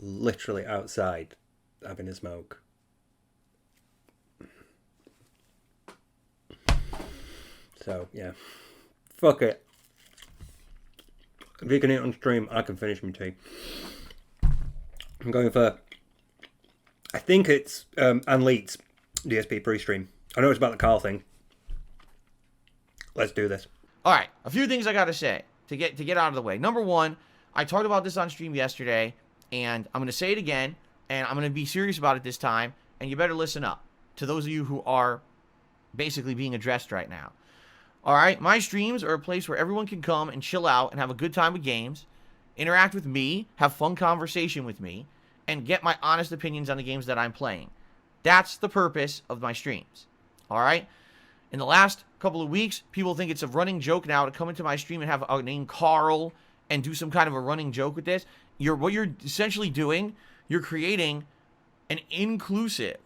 literally outside having a smoke. So, yeah. Fuck it. If you can eat on stream, I can finish my tea. I'm going for... I think it's Ann Leeds DSP pre-stream. I know it's about the Karl thing. Let's do this. All right, a few things I got to say to get out of the way. Number one, I talked about this on stream yesterday, and I'm going to say it again, and I'm going to be serious about it this time, and you better listen up to those of you who are basically being addressed right now. All right, my streams are a place where everyone can come and chill out and have a good time with games, interact with me, have fun conversation with me, and get my honest opinions on the games that I'm playing. That's the purpose of my streams. All right? In the last couple of weeks, people think it's a running joke now to come into my stream and have a name Karl and do some kind of a running joke with this. What you're essentially doing, you're creating an exclusive,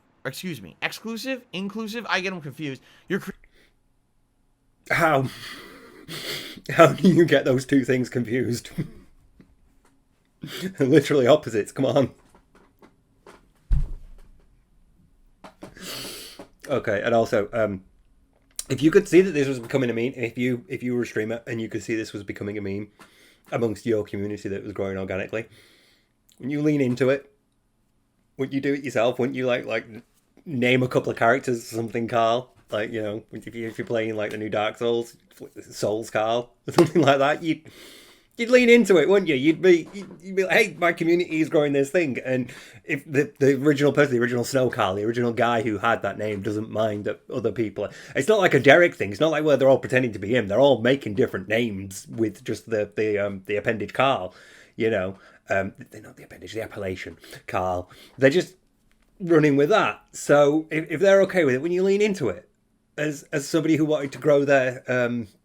inclusive, I get them confused. How do you get those two things confused? Literally opposites, come on. Okay, and also, if you could see that this was becoming a meme, if you were a streamer and you could see this was becoming a meme amongst your community that was growing organically, when you lean into it, wouldn't you do it yourself? Wouldn't you like name a couple of characters something Karl? Like, you know, if you're playing like the new Dark Souls Karl or something like that, you'd lean into it, wouldn't you? You'd be like, hey, my community is growing this thing. And if the original person, the original Snow Karl, the original guy who had that name doesn't mind that other people... It's not like a Derek thing. It's not like where they're all pretending to be him. They're all making different names with just the appendage Karl, you know. They're not the appendage, the appellation Karl. They're just running with that. So if they're okay with it, when you lean into it, as somebody who wanted to grow their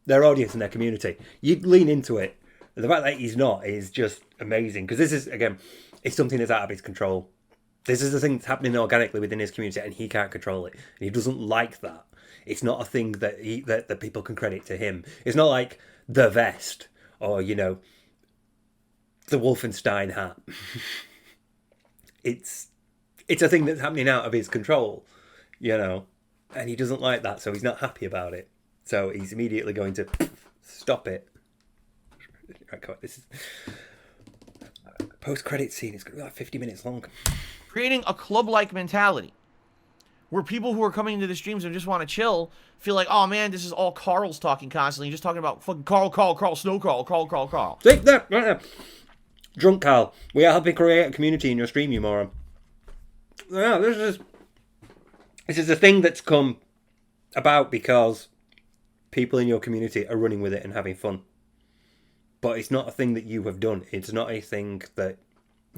audience and their community, you'd lean into it. The fact that he's not is just amazing, because this is, again, it's something that's out of his control. This is the thing that's happening organically within his community, and he can't control it. And he doesn't like that. It's not a thing that that people can credit to him. It's not like the vest or, you know, the Wolfenstein hat. It's a thing that's happening out of his control, you know, and he doesn't like that, so he's not happy about it. So he's immediately going to stop it. This is post-credit scene. It's going to be like 50 minutes long. Creating a club-like mentality where people who are coming into the streams and just want to chill feel like, oh man, this is all Karls talking constantly, just talking about fucking Karl, Snow Karl. See that right there. Drunk Karl. We are helping create a community in your stream, you moron. Yeah, this is a thing that's come about because people in your community are running with it and having fun. But it's not a thing that you have done. It's not a thing that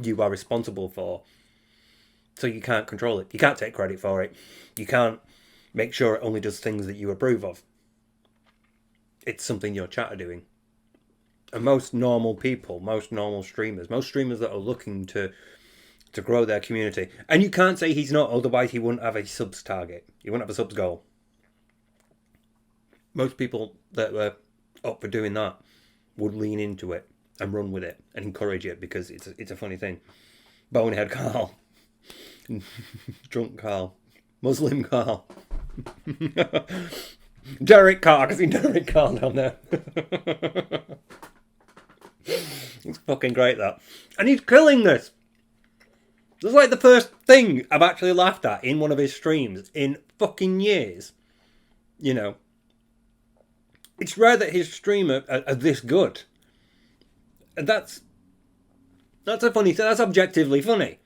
you are responsible for. So you can't control it. You can't take credit for it. You can't make sure it only does things that you approve of. It's something your chat are doing. And most normal people, most normal streamers, most streamers that are looking to grow their community. And you can't say he's not, otherwise he wouldn't have a subs target. He wouldn't have a subs goal. Most people that were up for doing that would lean into it and run with it and encourage it because it's a funny thing. Bonehead Karl. Drunk Karl. Muslim Karl. Derek Karl. I can see Derek Karl down there. It's fucking great, that. And he's killing this. This is like the first thing I've actually laughed at in one of his streams in fucking years. You know. It's rare that his streamer are this good. And that's a funny thing. That's objectively funny.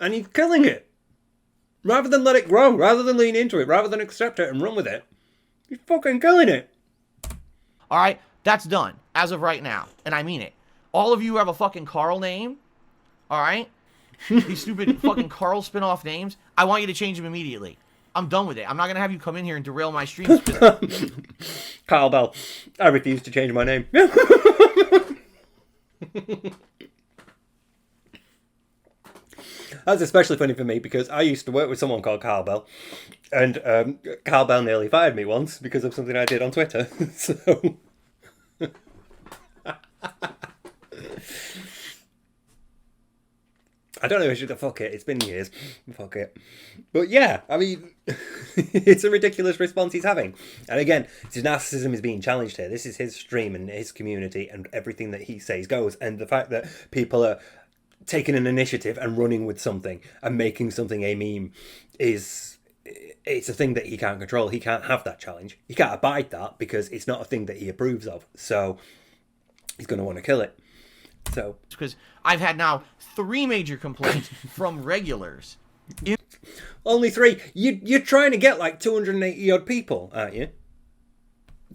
And he's killing it. Rather than let it grow, rather than lean into it, rather than accept it and run with it, he's fucking killing it. All right, that's done as of right now. And I mean it. All of you who have a fucking Karl name, all right? These stupid fucking Karl spin-off names, I want you to change them immediately. I'm done with it. I'm not going to have you come in here and derail my streams. Karl Bell. I refuse to change my name. That's especially funny for me because I used to work with someone called Karl Bell. And Karl Bell nearly fired me once because of something I did on Twitter. So... I don't know if I should fuck it. It's been years. Fuck it. But yeah, I mean, it's a ridiculous response he's having. And again, his narcissism is being challenged here. This is his stream and his community, and everything that he says goes. And the fact that people are taking an initiative and running with something and making something a meme it's a thing that he can't control. He can't have that challenge. He can't abide that because it's not a thing that he approves of. So he's going to want to kill it. So because I've had now 3 major complaints from regulars. Only 3. You're trying to get like 280 odd people, aren't you?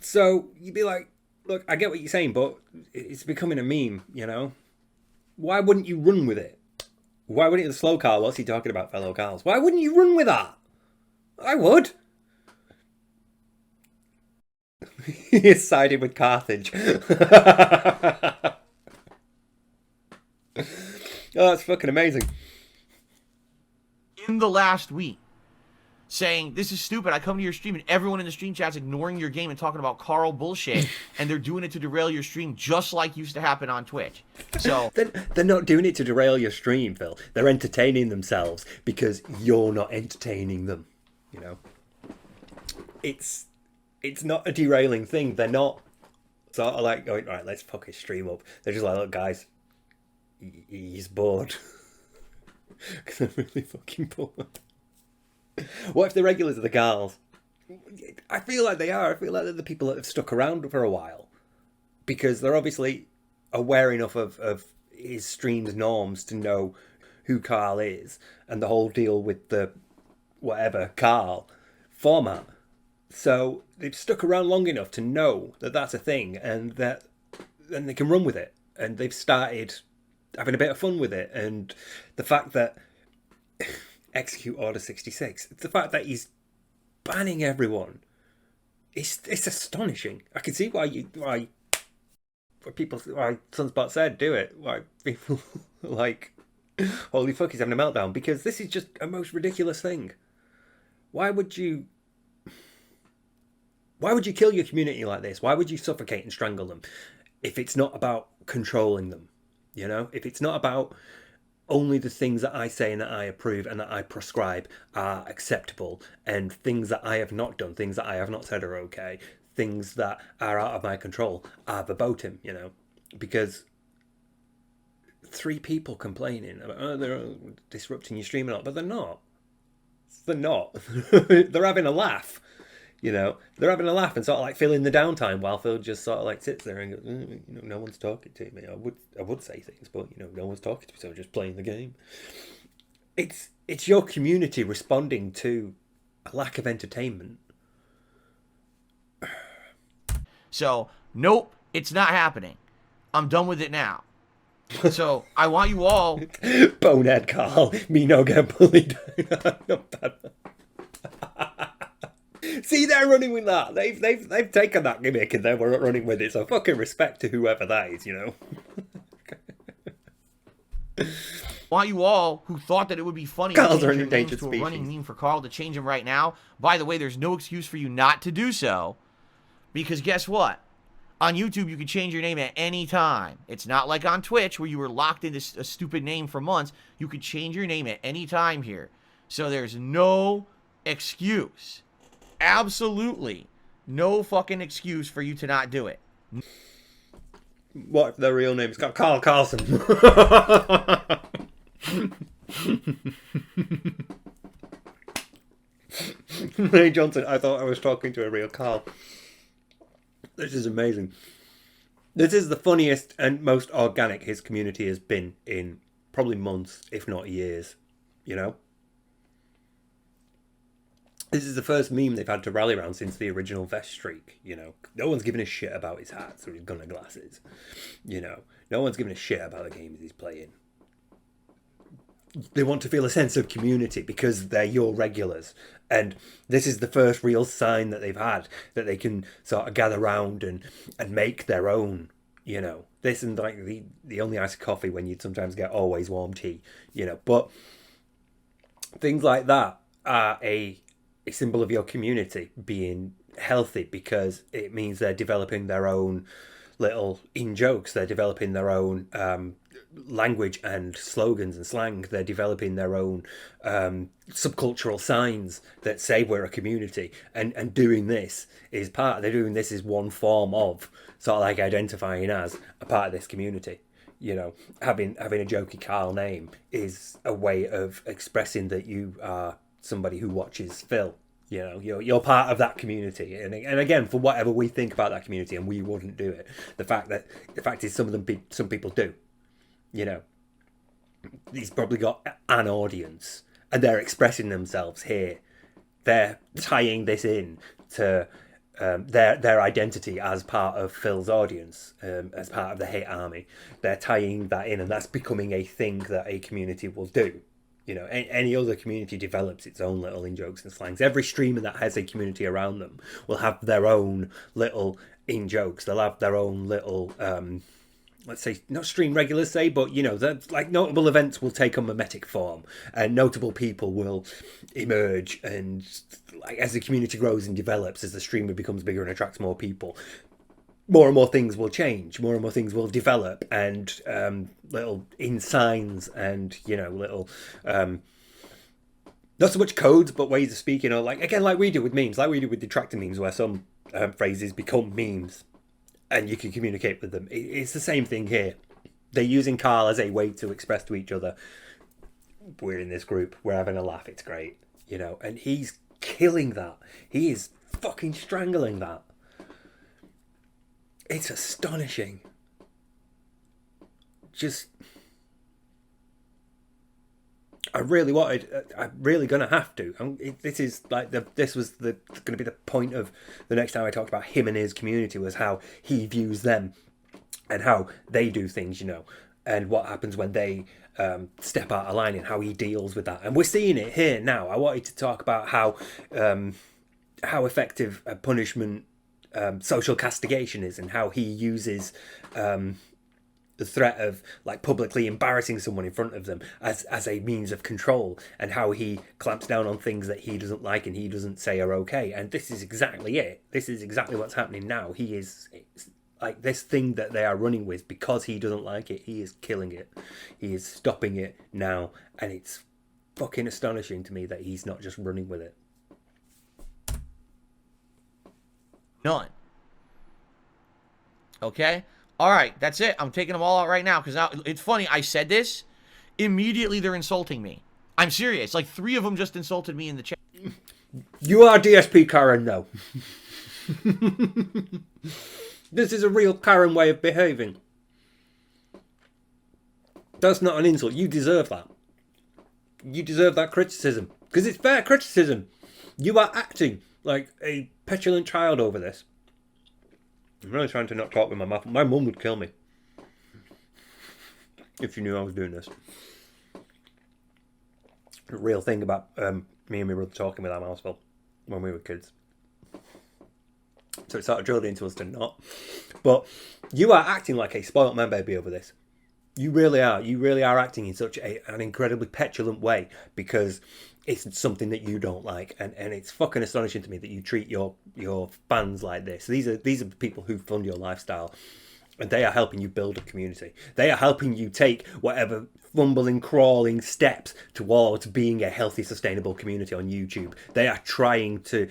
So you'd be like, look, I get what you're saying, but it's becoming a meme, you know? Why wouldn't you run with it? Why wouldn't you, the slow Karl, what's he talking about, fellow Karls? Why wouldn't you run with that? I would. He sided with Carthage. Oh, that's fucking amazing. In the last week, saying, this is stupid, I come to your stream and everyone in the stream chat's ignoring your game and talking about Karl bullshit, and they're doing it to derail your stream just like used to happen on Twitch. So they're not doing it to derail your stream, Phil. They're entertaining themselves because you're not entertaining them, you know? It's not a derailing thing. They're not sort of like going, right, let's fuck his stream up. They're just like, look, guys, he's bored. Because I'm really fucking bored. What if the regulars are the Karls? I feel like they are. I feel like they're the people that have stuck around for a while. Because they're obviously aware enough of his stream's norms to know who Karl is. And the whole deal with the whatever Karl format. So they've stuck around long enough to know that that's a thing. And that then they can run with it. And they've started having a bit of fun with it. And the fact that execute Order 66, it's the fact that he's banning everyone. It's astonishing. I can see why Sunspot said do it. Why people like, holy fuck, he's having a meltdown, because this is just a most ridiculous thing. Why would you kill your community like this? Why would you suffocate and strangle them if it's not about controlling them? You know, if it's not about only the things that I say and that I approve and that I prescribe are acceptable, and things that I have not done, things that I have not said are okay, things that are out of my control are verboten, you know? Because 3 people complaining about, oh, they're disrupting your stream and all, but they're not. They're not. They're having a laugh. You know, they're having a laugh and sort of like filling the downtime while Phil just sort of like sits there and goes, you know, no one's talking to me. I would say things, but you know, no one's talking to me, so I'm just playing the game. It's your community responding to a lack of entertainment. So, nope, it's not happening. I'm done with it now. So, I want you all... Bonehead Karl, me no get bullied. Not bad. See, they're running with that. They've taken that gimmick and they're running with it. So fucking respect to whoever that is, you know. I want you all who thought that it would be funny Karls to are change an your names endangered to a species. running meme for Karl to change them right now. By the way, there's no excuse for you not to do so, because guess what? On YouTube, you can change your name at any time. It's not like on Twitch where you were locked into a stupid name for months. You could change your name at any time here. So there's no excuse. Absolutely no fucking excuse for you to not do it. What if their real name's got Karl Carlson? Hey Johnson, I thought I was talking to a real Karl. This is amazing. This is the funniest and most organic his community has been in probably months, if not years. You know? This is the first meme they've had to rally around since the original vest streak, you know. No one's giving a shit about his hats or his gunner glasses, you know. No one's giving a shit about the games he's playing. They want to feel a sense of community because they're your regulars. And this is the first real sign that they've had that they can sort of gather around and make their own, you know. This and like the only iced coffee when you'd sometimes get always warm tea, you know. But things like that are a symbol of your community being healthy, because it means they're developing their own little in-jokes. They're developing their own language and slogans and slang. They're developing their own subcultural signs that say we're a community, and doing this is they're doing this is one form of sort of like identifying as a part of this community. You know, having a jokey Karl name is a way of expressing that you are somebody who watches Phil. You know, you're part of that community, and again, for whatever we think about that community, and we wouldn't do it. The fact is, some people do. You know, he's probably got an audience, and they're expressing themselves here. They're tying this in to their identity as part of Phil's audience, as part of the hate army. They're tying that in, and that's becoming a thing that a community will do. You know, any other community develops its own little in-jokes and slangs. Every streamer that has a community around them will have their own little in-jokes. They'll have their own little, let's say, not stream regulars say, but, you know, like notable events will take a mimetic form, and notable people will emerge, and like as the community grows and develops, as the streamer becomes bigger and attracts more people, more and more things will change, more and more things will develop, and little in signs and, you know, little not so much codes but ways of speaking, or like we do with memes, like we do with detractor memes, where some phrases become memes and you can communicate with them. It's the same thing here. They're using Karl as a way to express to each other, we're in this group, we're having a laugh, it's great, you know, and he's killing that. He is fucking strangling that. It's astonishing. Just, I'm really gonna have to. This is like this was gonna be the point of the next time I talked about him and his community, was how he views them and how they do things, you know, and what happens when they step out of line, and how he deals with that. And we're seeing it here now. I wanted to talk about how effective a punishment social castigation is, and how he uses the threat of like publicly embarrassing someone in front of them as a means of control, and how he clamps down on things that he doesn't like and he doesn't say are okay. And this is exactly it. This is exactly what's happening now. He is like this thing that they are running with, because he doesn't like it, he is killing it. He is stopping it now, and it's fucking astonishing to me that he's not just running with it. None. Okay? All right, that's it. I'm taking them all out right now, because now it's funny. I said this. Immediately, they're insulting me. I'm serious. Like, 3 of them just insulted me in the chat. You are DSP Karen, though. This is a real Karen way of behaving. That's not an insult. You deserve that. You deserve that criticism, because it's fair criticism. You are acting like a petulant child over this. I'm really trying to not talk with my mouth. My mum would kill me if she knew I was doing this. A real thing about me and my brother talking with our mouths full when we were kids. So it's sort of drilled into us to not. But you are acting like a spoilt man baby over this. You really are. You really are acting in such an incredibly petulant way, because it's something that you don't like, and it's fucking astonishing to me that you treat your fans like this. These are the people who fund your lifestyle, and they are helping you build a community. They are helping you take whatever fumbling, crawling steps towards being a healthy, sustainable community on YouTube. They are trying to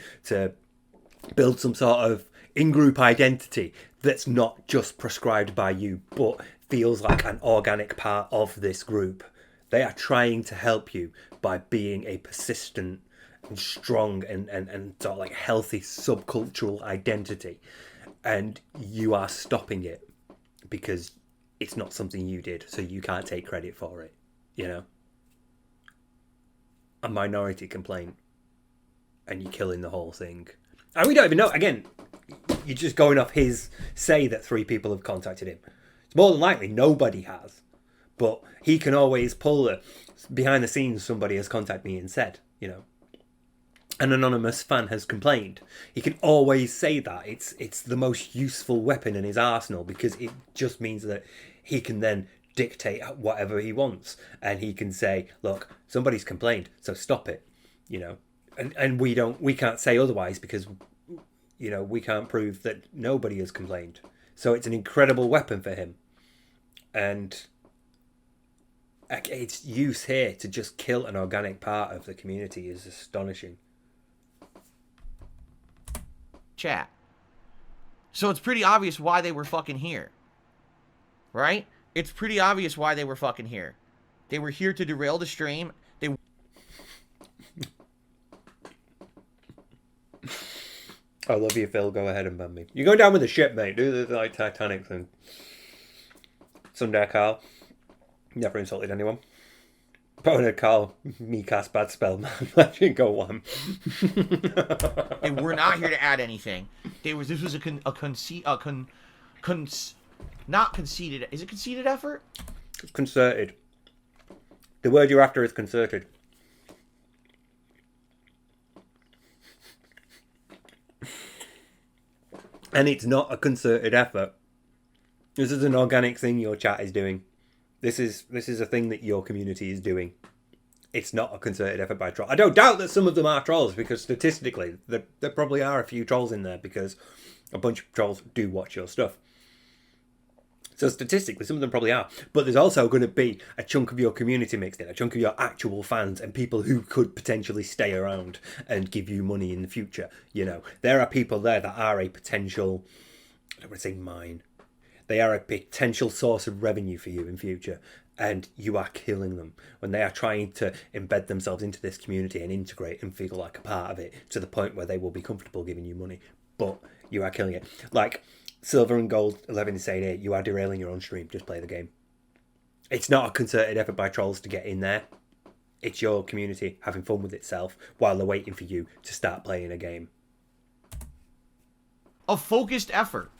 build some sort of in-group identity that's not just prescribed by you, but feels like an organic part of this group. They are trying to help you by being a persistent and strong and sort of like healthy subcultural identity. And you are stopping it because it's not something you did, so you can't take credit for it, you know? A minority complaint, and you're killing the whole thing. And we don't even know, again, you're just going off his say that 3 people have contacted him. It's more than likely nobody has. But he can always pull a behind the scenes, somebody has contacted me and said, you know, an anonymous fan has complained. He can always say that. It's the most useful weapon in his arsenal, because it just means that he can then dictate whatever he wants. And he can say, look, somebody's complained, so stop it, you know. And we can't say otherwise, because, you know, we can't prove that nobody has complained. So it's an incredible weapon for him. And Like, its use here to just kill an organic part of the community is astonishing. Chat. So it's pretty obvious why they were fucking here. Right? It's pretty obvious why they were fucking here. They were here to derail the stream. They... I love you, Phil. Go ahead and ban me. You go down with the ship, mate. Do the like Titanic thing. Sunday, Carl. Never insulted anyone. Boner Carl, me cast bad spell, man. Let you go on. They were not here to add anything. This was not conceited. Is it conceited effort? It's concerted. The word you're after is concerted. And it's not a concerted effort. This is an organic thing your chat is doing. This is a thing that your community is doing. It's not a concerted effort by trolls. I don't doubt that some of them are trolls, because statistically, there probably are a few trolls in there, because a bunch of trolls do watch your stuff. So statistically, some of them probably are. But there's also going to be a chunk of your community mixed in, a chunk of your actual fans and people who could potentially stay around and give you money in the future. You know, there are people there that are a potential, I don't want to say mine. They are a potential source of revenue for you in future. And you are killing them when they are trying to embed themselves into this community and integrate and feel like a part of it to the point where they will be comfortable giving you money. But you are killing it. Like Silver and Gold 11 is saying here, you are derailing your own stream. Just play the game. It's not a concerted effort by trolls to get in there. It's your community having fun with itself while they're waiting for you to start playing a game. A focused effort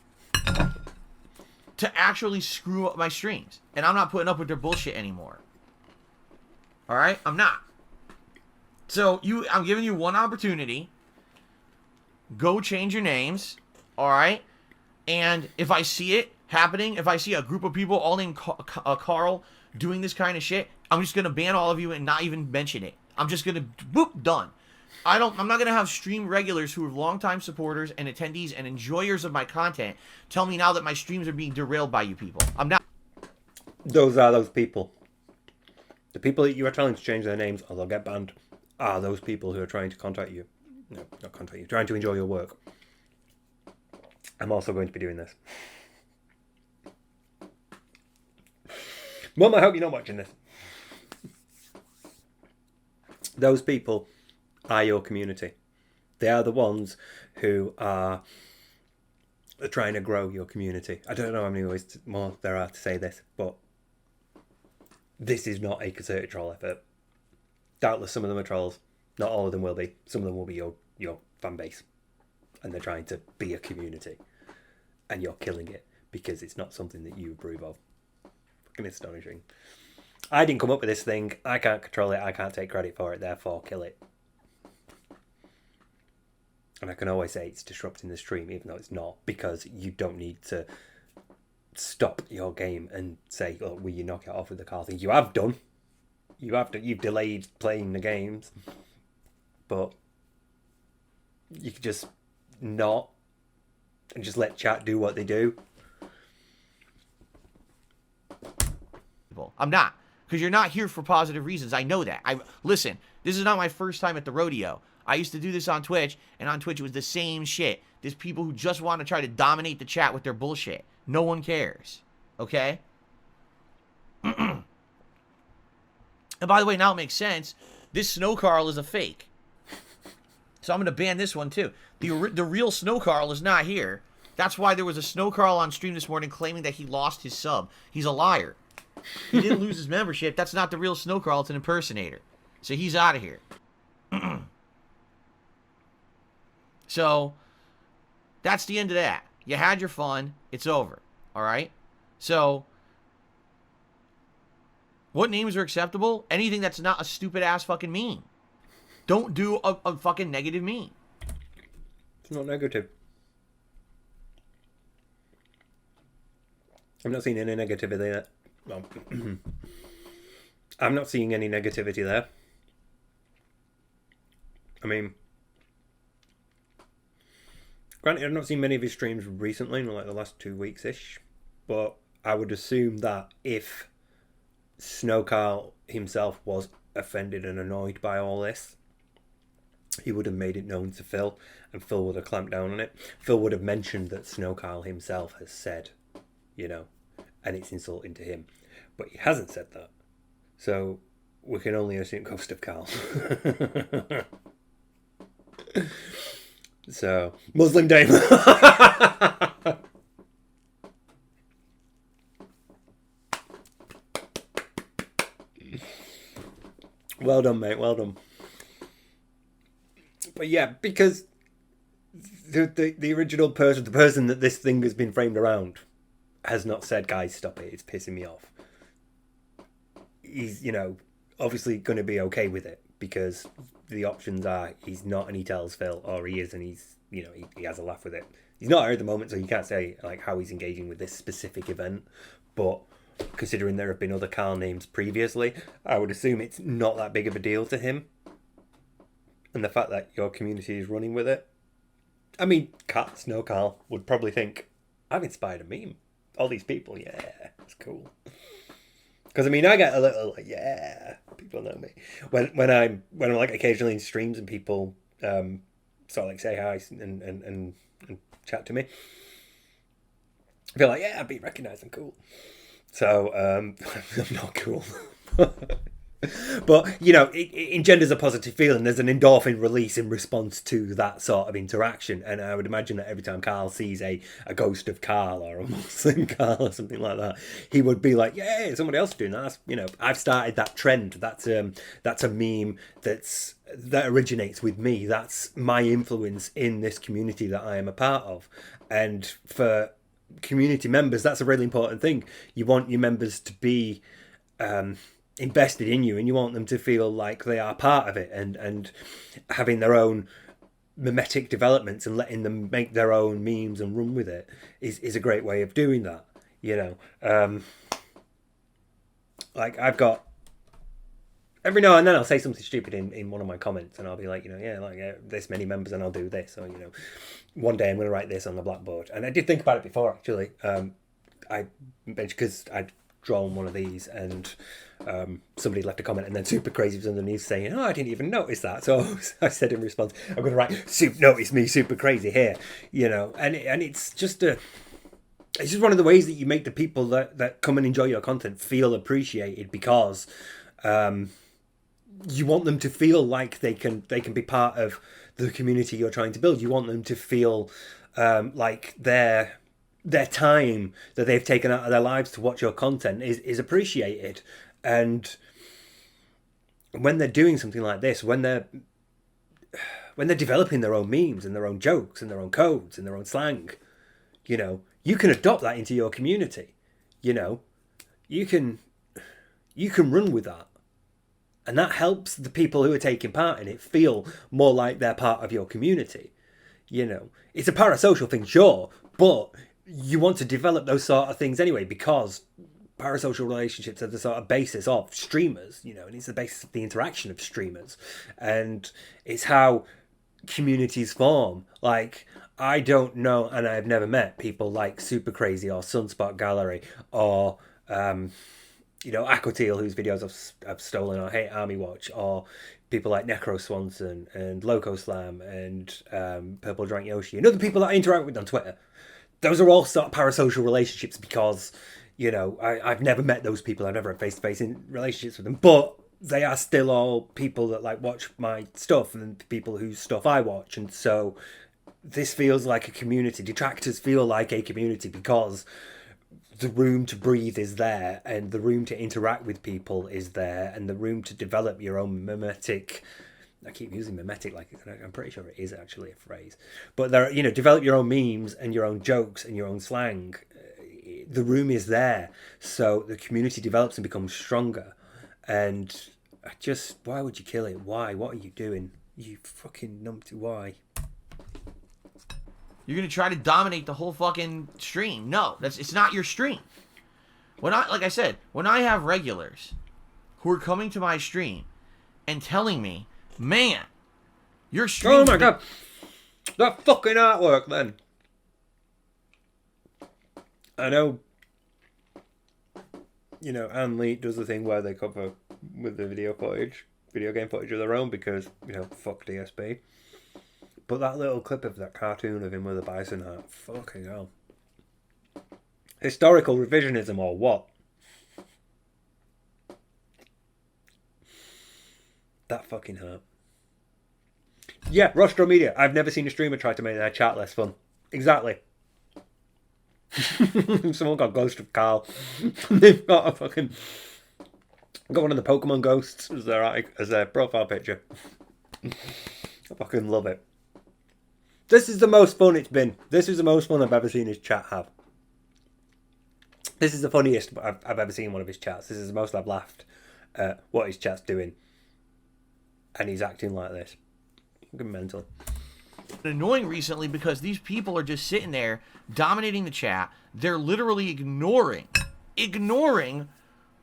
to actually screw up my streams. And I'm not putting up with their bullshit anymore. Alright? I'm not. So, I'm giving you one opportunity. Go change your names. Alright? And if I see it happening, if I see a group of people all named Karl doing this kind of shit, I'm just going to ban all of you and not even mention it. I'm just going to, boop, done. I'm not going to have stream regulars who are longtime supporters and attendees and enjoyers of my content tell me now that my streams are being derailed by you people. I'm not. Those are those people. The people that you are telling to change their names or they'll get banned are those people who are trying to contact you. No, not contact you. Trying to enjoy your work. I'm also going to be doing this. Mum, I hope you're not watching this. Those people are your community. They are the ones who are trying to grow your community. I don't know how many ways more there are to say this, but this is not a concerted troll effort. Doubtless some of them are trolls. Not all of them will be. Some of them will be your fan base. And they're trying to be a community. And you're killing it because it's not something that you approve of. Fucking astonishing. I didn't come up with this thing. I can't control it. I can't take credit for it. Therefore, kill it. And I can always say it's disrupting the stream, even though it's not, because you don't need to stop your game and say, "Oh, will you knock it off with the car thing?" You have done. You've delayed playing the games, but you could just not and just let chat do what they do. I'm not, because you're not here for positive reasons. I know that. Listen. This is not my first time at the rodeo. I used to do this on Twitch, and on Twitch it was the same shit. There's people who just want to try to dominate the chat with their bullshit. No one cares. Okay? And by the way, now it makes sense. This Snow Karl is a fake. So I'm going to ban this one too. The real Snow Karl is not here. That's why there was a Snow Karl on stream this morning claiming that he lost his sub. He's a liar. He didn't lose his membership. That's not the real Snow Karl. It's an impersonator. So he's out of here. So that's the end of that. You had your fun. It's over. All right? So what names are acceptable? Anything that's not a stupid ass fucking meme. Don't do a fucking negative meme. It's not negative. I'm not seeing any negativity there. Well, I'm not seeing any negativity there. I mean, granted, I've not seen many of his streams recently, in like the last 2 weeks-ish, but I would assume that if Snow Carl himself was offended and annoyed by all this, he would have made it known to Phil, and Phil would have clamped down on it. Phil would have mentioned that Snow Carl himself has said, and it's insulting to him. But he hasn't said that. So we can only assume Ghost of Karl. So, Muslim Dame. Well done, mate. Well done. But yeah, because the original person, the person that this thing has been framed around, has not said, guys, stop it. It's pissing me off. He's, obviously going to be okay with it, because the options are he's not and he tells Phil, or he is and he's, he has a laugh with it. He's not here at the moment, so you can't say like how he's engaging with this specific event. But considering there have been other Karl names previously, I would assume it's not that big of a deal to him. And the fact that your community is running with it. I mean, Snow Karl would probably think, I've inspired a meme. All these people, yeah, it's cool. Because I get a little like, yeah, people know me when I'm like occasionally in streams and people sort of like say hi and chat to me. I feel like, yeah, I'm being recognised. I'm cool. So I'm not cool. But it engenders a positive feeling. There's an endorphin release in response to that sort of interaction, and I would imagine that every time Karl sees a Ghost of Karl or a Muslim Karl or something like that, he would be like, "Yeah, somebody else is doing that." I've started that trend. That's a meme that originates with me. That's my influence in this community that I am a part of, and for community members, that's a really important thing. You want your members to be invested in you, and you want them to feel like they are part of it, and having their own mimetic developments and letting them make their own memes and run with it is a great way of doing that. Like I've got, every now and then I'll say something stupid in one of my comments, and I'll be like, this many members and I'll do this, or one day I'm going to write this on the blackboard. And I did think about it before, actually. Because I'd drawn one of these, and somebody left a comment, and then Super Crazy was underneath saying, "Oh, I didn't even notice that." So I said in response, "I'm going to write, notice me, Super Crazy here," and it's just it's just one of the ways that you make the people that come and enjoy your content feel appreciated, because you want them to feel like they can be part of the community you're trying to build. You want them to feel like their time that they've taken out of their lives to watch your content is appreciated. And when they're doing something like this, when they're developing their own memes and their own jokes and their own codes and their own slang, you can adopt that into your community. You can run with that. And that helps the people who are taking part in it feel more like they're part of your community. It's a parasocial thing, sure, but you want to develop those sort of things anyway, because parasocial relationships are the sort of basis of streamers, and it's the basis of the interaction of streamers. And it's how communities form. Like, I don't know, and I've never met people like Super Crazy or Sunspot Gallery or Aquateal, whose videos I've stolen, or Hate Army Watch, or people like Necro Swanson and Loco Slam and Purple Drank Yoshi and other people that I interact with on Twitter. Those are all sort of parasocial relationships, because I've never met those people. I've never had face-to-face in relationships with them, but they are still all people that like watch my stuff and people whose stuff I watch. And so this feels like a community. Detractors feel like a community, because the room to breathe is there, and the room to interact with people is there, and the room to develop your own mimetic. I keep using mimetic like I'm pretty sure it is actually a phrase. But there, develop your own memes and your own jokes and your own slang. The room is there, so the community develops and becomes stronger. And why would you kill it? Why? What are you doing? You fucking numpty, why? You're gonna try to dominate the whole fucking stream. No, it's not your stream. Like I said, when I have regulars who are coming to my stream and telling me, "Man, your stream." Oh my god, that fucking artwork, then. I know you know, Anne Lee does the thing where they cover with the video game footage of their own because, you know, fuck DSP. But that little clip of that cartoon of him with a bison hat, fucking hell. Historical revisionism or what? That fucking hurt. Yeah, Rostro Media. I've never seen a streamer try to make their chat less fun. Exactly. Someone got Ghost of Karl. They've got a fucking... got one of the Pokemon ghosts as their profile picture. I fucking love it. This is the most fun it's been. This is the most fun I've ever seen his chat have. This is the funniest I've ever seen one of his chats. This is the most I've laughed at what his chat's doing. And he's acting like this. Fucking mental. Annoying recently because these people are just sitting there dominating the chat. They're literally ignoring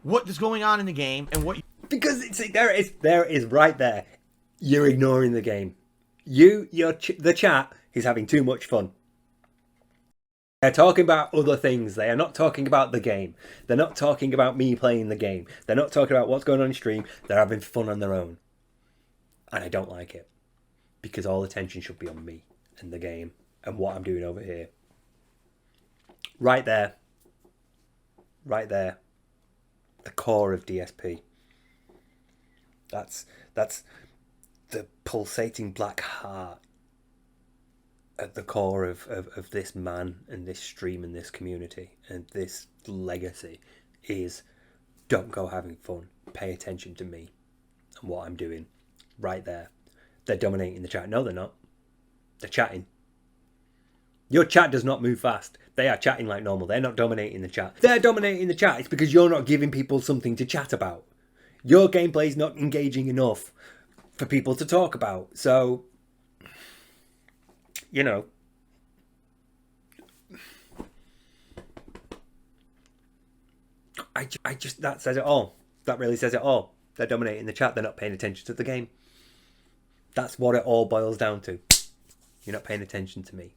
what is going on in the game and what. Because there it is right there. You're ignoring the game. The chat is having too much fun. They're talking about other things. They are not talking about the game. They're not talking about me playing the game. They're not talking about what's going on in stream. They're having fun on their own. And I don't like it. Because all attention should be on me and the game and what I'm doing over here. Right there. Right there. The core of DSP. That's the pulsating black heart at the core of this man and this stream and this community and this legacy is don't go having fun. Pay attention to me and what I'm doing. Right there. They're dominating the chat. No, they're not. They're chatting. Your chat does not move fast. They are chatting like normal. They're not dominating the chat. They're dominating the chat. It's because you're not giving people something to chat about. Your gameplay is not engaging enough for people to talk about. So, you know. I just, that says it all. That really says it all. They're dominating the chat. They're not paying attention to the game. That's what it all boils down to. You're not paying attention to me.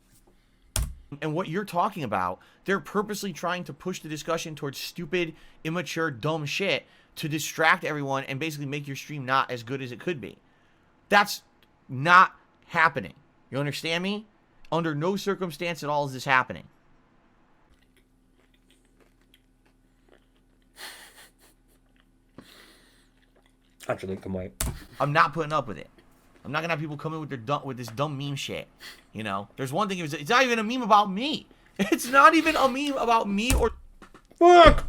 And what you're talking about, they're purposely trying to push the discussion towards stupid, immature, dumb shit to distract everyone and basically make your stream not as good as it could be. That's not happening. You understand me? Under no circumstance at all is this happening. Actually, can wait. I'm not putting up with it. I'm not gonna have people come in with this dumb meme shit. You know, there's one thing. It's not even a meme about me. It's not even a meme about me or. Fuck!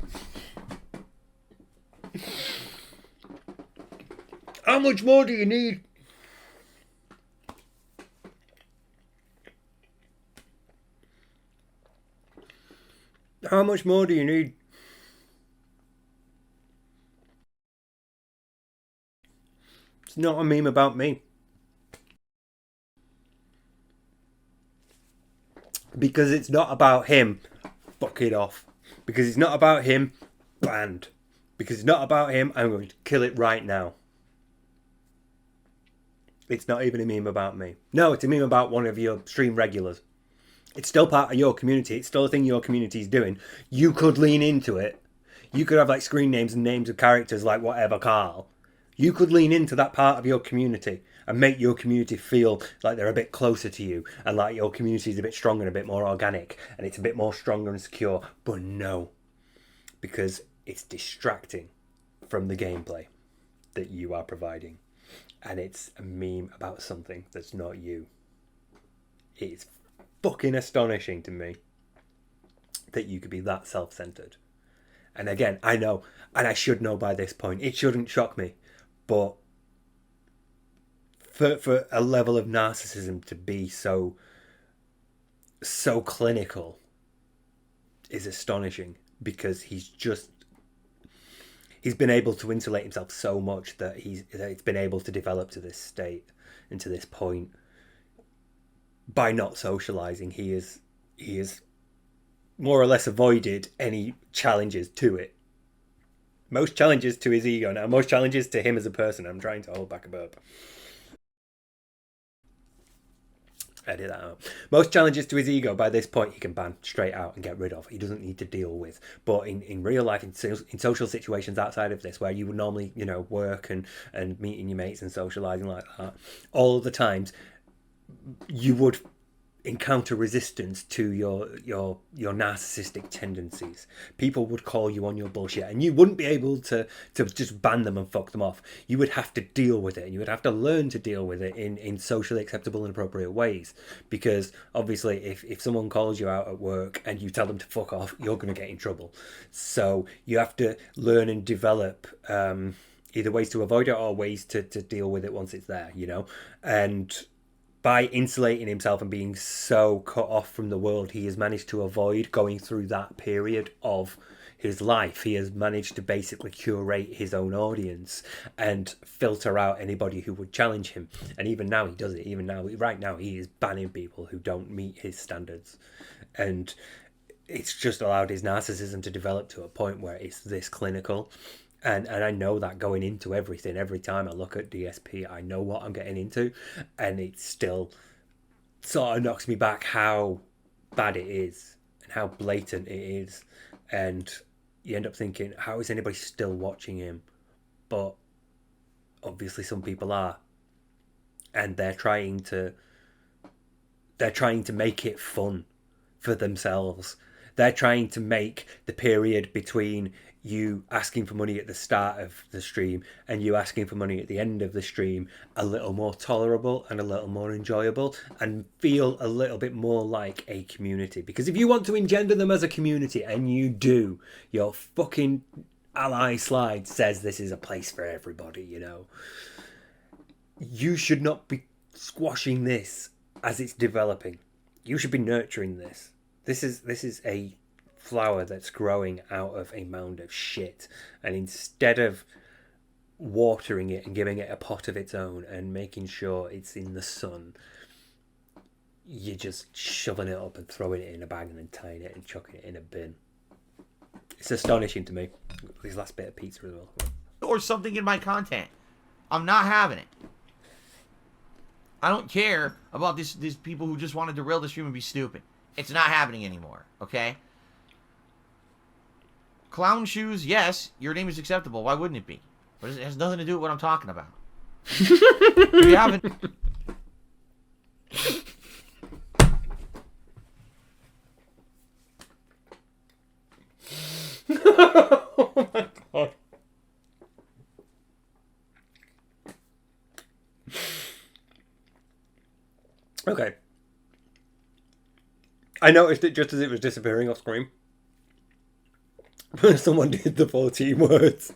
How much more do you need? How much more do you need? It's not a meme about me. Because it's not about him. Fuck it off. Because it's not about him. Banned. Because it's not about him. I'm going to kill it right now. It's not even a meme about me. No, it's a meme about one of your stream regulars. It's still part of your community. It's still a thing your community is doing. You could lean into it. You could have like screen names and names of characters like whatever Karl. You could lean into that part of your community and make your community feel like they're a bit closer to you and like your community is a bit stronger and a bit more organic and it's a bit more stronger and secure. But no, because it's distracting from the gameplay that you are providing. And it's a meme about something that's not you. It's fucking astonishing to me that you could be that self-centered. And again, I know, and I should know by this point, it shouldn't shock me. But for a level of narcissism to be so clinical is astonishing because he's been able to insulate himself so much that it's been able to develop to this state and to this point by not socializing. He is more or less avoided any challenges to it. Most challenges to his ego now. Most challenges to him as a person. I'm trying to hold back a burp. Edit that out. Most challenges to his ego by this point he can ban straight out and get rid of. He doesn't need to deal with. But in real life, in social situations outside of this, where you would normally, work and meeting your mates and socialising like that, all of the times you would encounter resistance to your narcissistic tendencies. People would call you on your bullshit, and you wouldn't be able to just ban them and fuck them off. You would have to deal with it, and you would have to learn to deal with it in socially acceptable and appropriate ways, because obviously if someone calls you out at work and you tell them to fuck off, you're going to get in trouble. So you have to learn and develop either ways to avoid it or ways to deal with it once it's there, and by insulating himself and being so cut off from the world, he has managed to avoid going through that period of his life. He has managed to basically curate his own audience and filter out anybody who would challenge him. And even now he does it. Even now, right now, he is banning people who don't meet his standards. And it's just allowed his narcissism to develop to a point where it's this clinical. And I know that going into everything, every time I look at DSP, I know what I'm getting into, and it still sort of knocks me back how bad it is and how blatant it is. And you end up thinking, how is anybody still watching him? But obviously some people are, and they're trying to make it fun for themselves. They're trying to make the period between you asking for money at the start of the stream and you asking for money at the end of the stream a little more tolerable and a little more enjoyable, and feel a little bit more like a community. Because if you want to engender them as a community, and you do, your fucking ally slide says this is a place for everybody, you should not be squashing this as it's developing. You should be nurturing this. This is a flower that's growing out of a mound of shit, and instead of watering it and giving it a pot of its own and making sure it's in the sun, you're just shoving it up and throwing it in a bag and then tying it and chucking it in a bin. It's astonishing to me. This last bit of pizza as well. Or something in my content. I'm not having it. I don't care about these people who just want to derail the stream and be stupid. It's not happening anymore, okay? Clown shoes, yes, your name is acceptable. Why wouldn't it be? But it has nothing to do with what I'm talking about. We haven't... Oh my god. Okay. I noticed it just as it was disappearing off screen. Someone did the 14 words.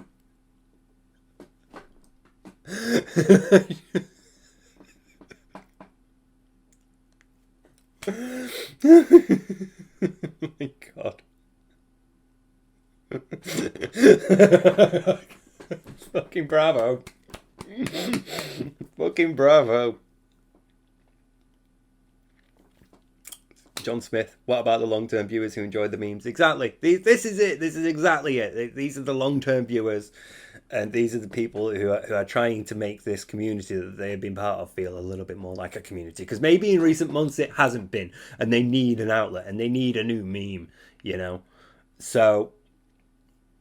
Oh my god. Fucking bravo. Fucking bravo. John Smith, what about the long-term viewers who enjoyed the memes? Exactly. This is it. This is exactly it. These are the long-term viewers, and these are the people who are trying to make this community that they have been part of feel a little bit more like a community. Because maybe in recent months it hasn't been, and they need an outlet, and they need a new meme, So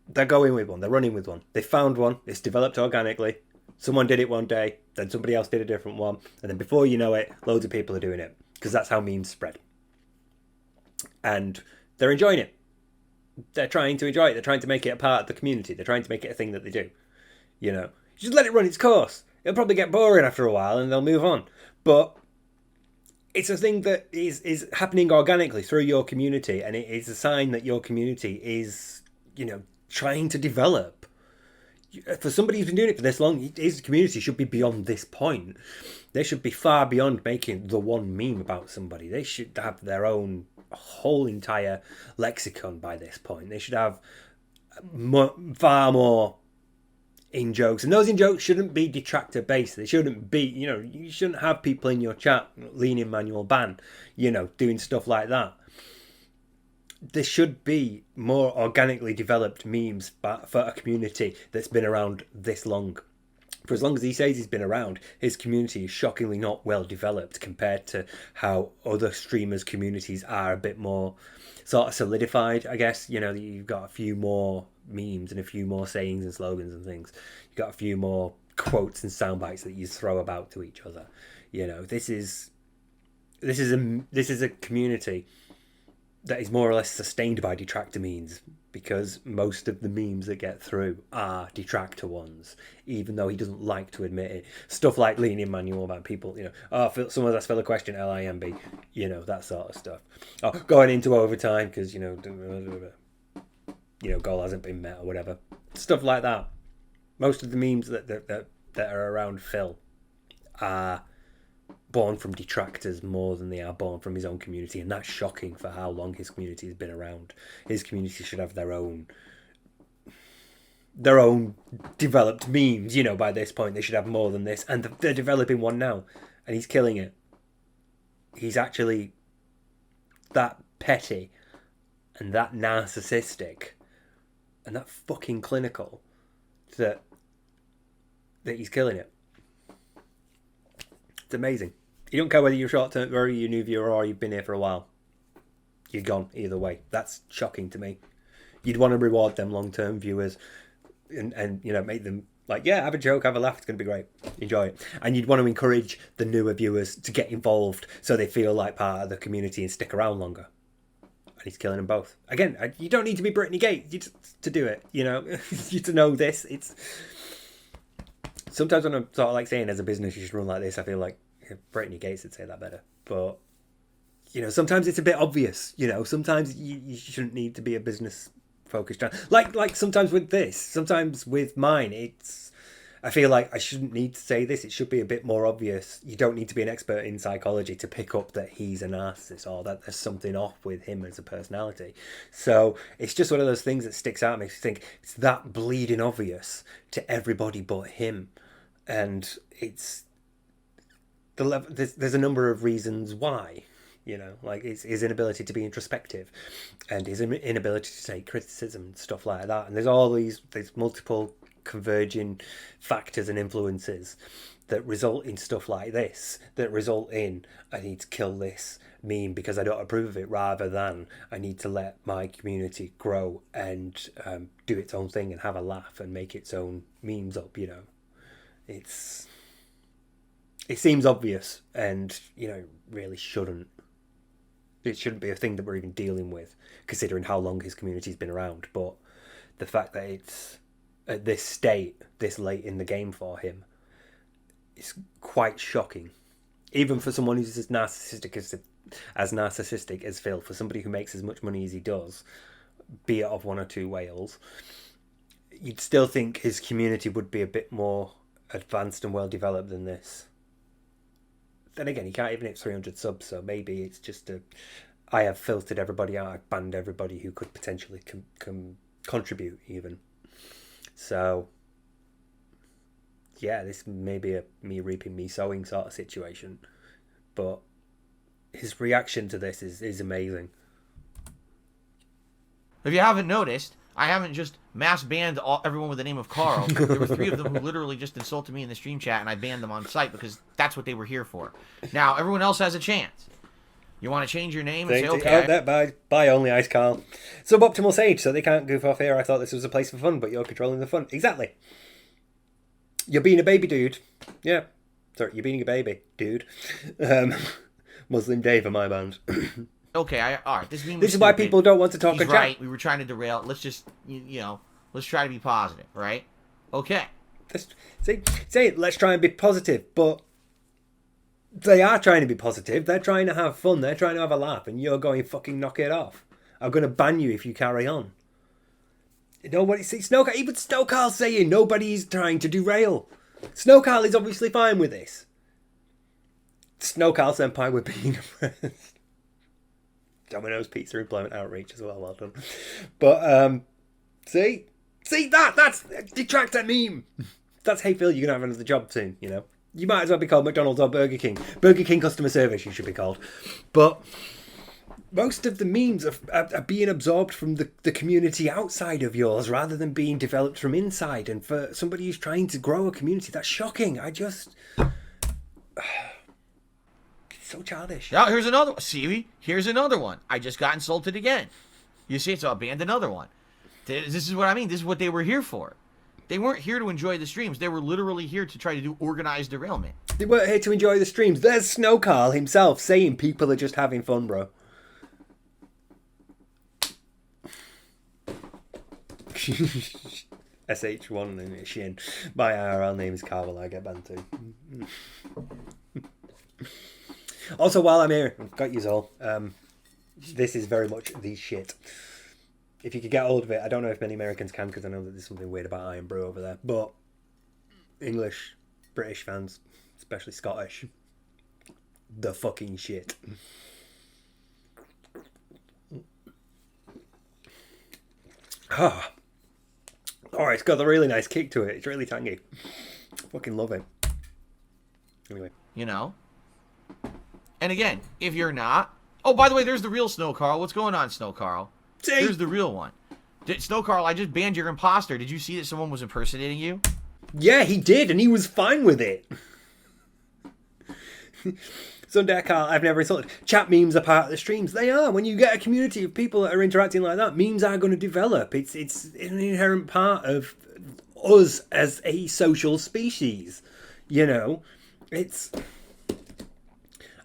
they're going with one. They're running with one. They found one. It's developed organically. Someone did it one day, then somebody else did a different one, and then before you know it, loads of people are doing it. Because that's how memes spread. And they're enjoying it. They're trying to enjoy it. They're trying to make it a part of the community. They're trying to make it a thing that they do. Just let it run its course. It'll probably get boring after a while and they'll move on. But it's a thing that is happening organically through your community, and it is a sign that your community is, trying to develop. For somebody who's been doing it for this long, his community should be beyond this point. They should be far beyond making the one meme about somebody. They should have their own whole entire lexicon by this point. They should have far more in-jokes. And those in-jokes shouldn't be detractor-based. They shouldn't be, you shouldn't have people in your chat leaning manual ban, doing stuff like that. There should be more organically developed memes for a community that's been around this long. For as long as he says he's been around, his community is shockingly not well developed compared to how other streamers' communities are a bit more sort of solidified, I guess. You know, you've got a few more memes and a few more sayings and slogans and things. You've got a few more quotes and sound bites that you throw about to each other. You know, this is a community that is more or less sustained by detractor memes, because most of the memes that get through are detractor ones, even though he doesn't like to admit it. Stuff like leaning manual about people, you know, someone asked Phil a question, LIMB, you know, that sort of stuff. Oh, going into overtime because, you know, goal hasn't been met or whatever. Stuff like that. Most of the memes that are around Phil are born from detractors more than they are born from his own community, and that's shocking for how long his community has been around. His community should have their own developed memes, you know. By this point they should have more than this, and they're developing one now, and he's killing it. He's actually that petty and that narcissistic and that fucking clinical that he's killing it. It's amazing. You don't care whether you're short-term, or you're a new viewer, or you've been here for a while. You're gone either way. That's shocking to me. You'd want to reward them long-term viewers and you know, make them like, yeah, have a joke, have a laugh, it's going to be great. Enjoy it. And you'd want to encourage the newer viewers to get involved so they feel like part of the community and stick around longer. And he's killing them both. Again, you don't need to be Brittany Gates to do it, you know. You to know this. It's sometimes when I'm sort of like saying as a business you should run like this, I feel like Brittany Gates would say that better. But, you know, sometimes it's a bit obvious, you know. Sometimes you shouldn't need to be a business focused channel. Like sometimes with this, sometimes with mine, I feel like I shouldn't need to say this. It should be a bit more obvious. You don't need to be an expert in psychology to pick up that he's a narcissist or that there's something off with him as a personality. So it's just one of those things that sticks out and makes you think it's that bleeding obvious to everybody but him. And it's the level. There's a number of reasons why, you know, like his inability to be introspective, and his inability to take criticism and stuff like that. And there's all there's multiple converging factors and influences that result in stuff like this. That result in I need to kill this meme because I don't approve of it, rather than I need to let my community grow and do its own thing and have a laugh and make its own memes up. You know. It seems obvious, and, you know, really shouldn't. It shouldn't be a thing that we're even dealing with, considering how long his community's been around. But the fact that it's at this state, this late in the game for him, is quite shocking. Even for someone who's as narcissistic as Phil, for somebody who makes as much money as he does, be it of one or two whales, you'd still think his community would be a bit more advanced and well developed than this. Then again, he can't even hit 300 subs, so maybe it's just I have filtered everybody out, I've banned everybody who could potentially contribute even. So yeah, this may be a me reaping, me sowing sort of situation, but his reaction to this is amazing. If you haven't noticed, I haven't just mass banned everyone with the name of Karls. There were 3 of them who literally just insulted me in the stream chat, and I banned them on site because that's what they were here for. Now, everyone else has a chance. You want to change your name and say, okay. Bye, only Ice Karl. Suboptimal Sage, so they can't goof off here. I thought this was a place for fun, but you're controlling the fun. Exactly. You're being a baby dude. Yeah. Sorry, you're being a baby dude. Muslim Dave in my band. Okay, all right. This is why people don't want to talk. He's right. We were trying to derail. Let's just, let's try to be positive, right? Okay. Let's try and be positive, but they are trying to be positive. They're trying to have fun. They're trying to have a laugh, and you're going fucking knock it off. I'm going to ban you if you carry on. Nobody see even Snow Karl's saying nobody's trying to derail. Snow Karl is obviously fine with this. Snow Karl Senpai with being impressed. Domino's Pizza Employment Outreach as well done. But see that's a detractor meme. That's, hey Phil, you're gonna have another job soon, you know. You might as well be called McDonald's or Burger King. Burger King customer service you should be called. But most of the memes are being absorbed from the community outside of yours rather than being developed from inside. And for somebody who's trying to grow a community, that's shocking. It's so childish. Now, here's another one. See, here's another one. I just got insulted again. You see, so I banned another one. This is what I mean. This is what they were here for. They weren't here to enjoy the streams. They were literally here to try to do organized derailment. They weren't here to enjoy the streams. There's Snow Carl himself saying people are just having fun, bro. SH1 and Shin. My IRL name is Carl. I get banned too. Also, while I'm here, I've got you all. This is very much the shit. If you could get hold of it, I don't know if many Americans can because I know that there's something weird about Iron Brew over there. But English, British fans, especially Scottish, the fucking shit. Ah. Oh, it's got a really nice kick to it. It's really tangy. Fucking love it. Anyway. You know? And again, if you're not... Oh, by the way, there's the real Snow Carl. What's going on, Snow Carl? Here's the real one. Snow Carl, I just banned your imposter. Did you see that someone was impersonating you? Yeah, he did, and he was fine with it. Sunday Carl, I've never insulted. Chat memes are part of the streams. They are. When you get a community of people that are interacting like that, memes are going to develop. It's an inherent part of us as a social species. You know,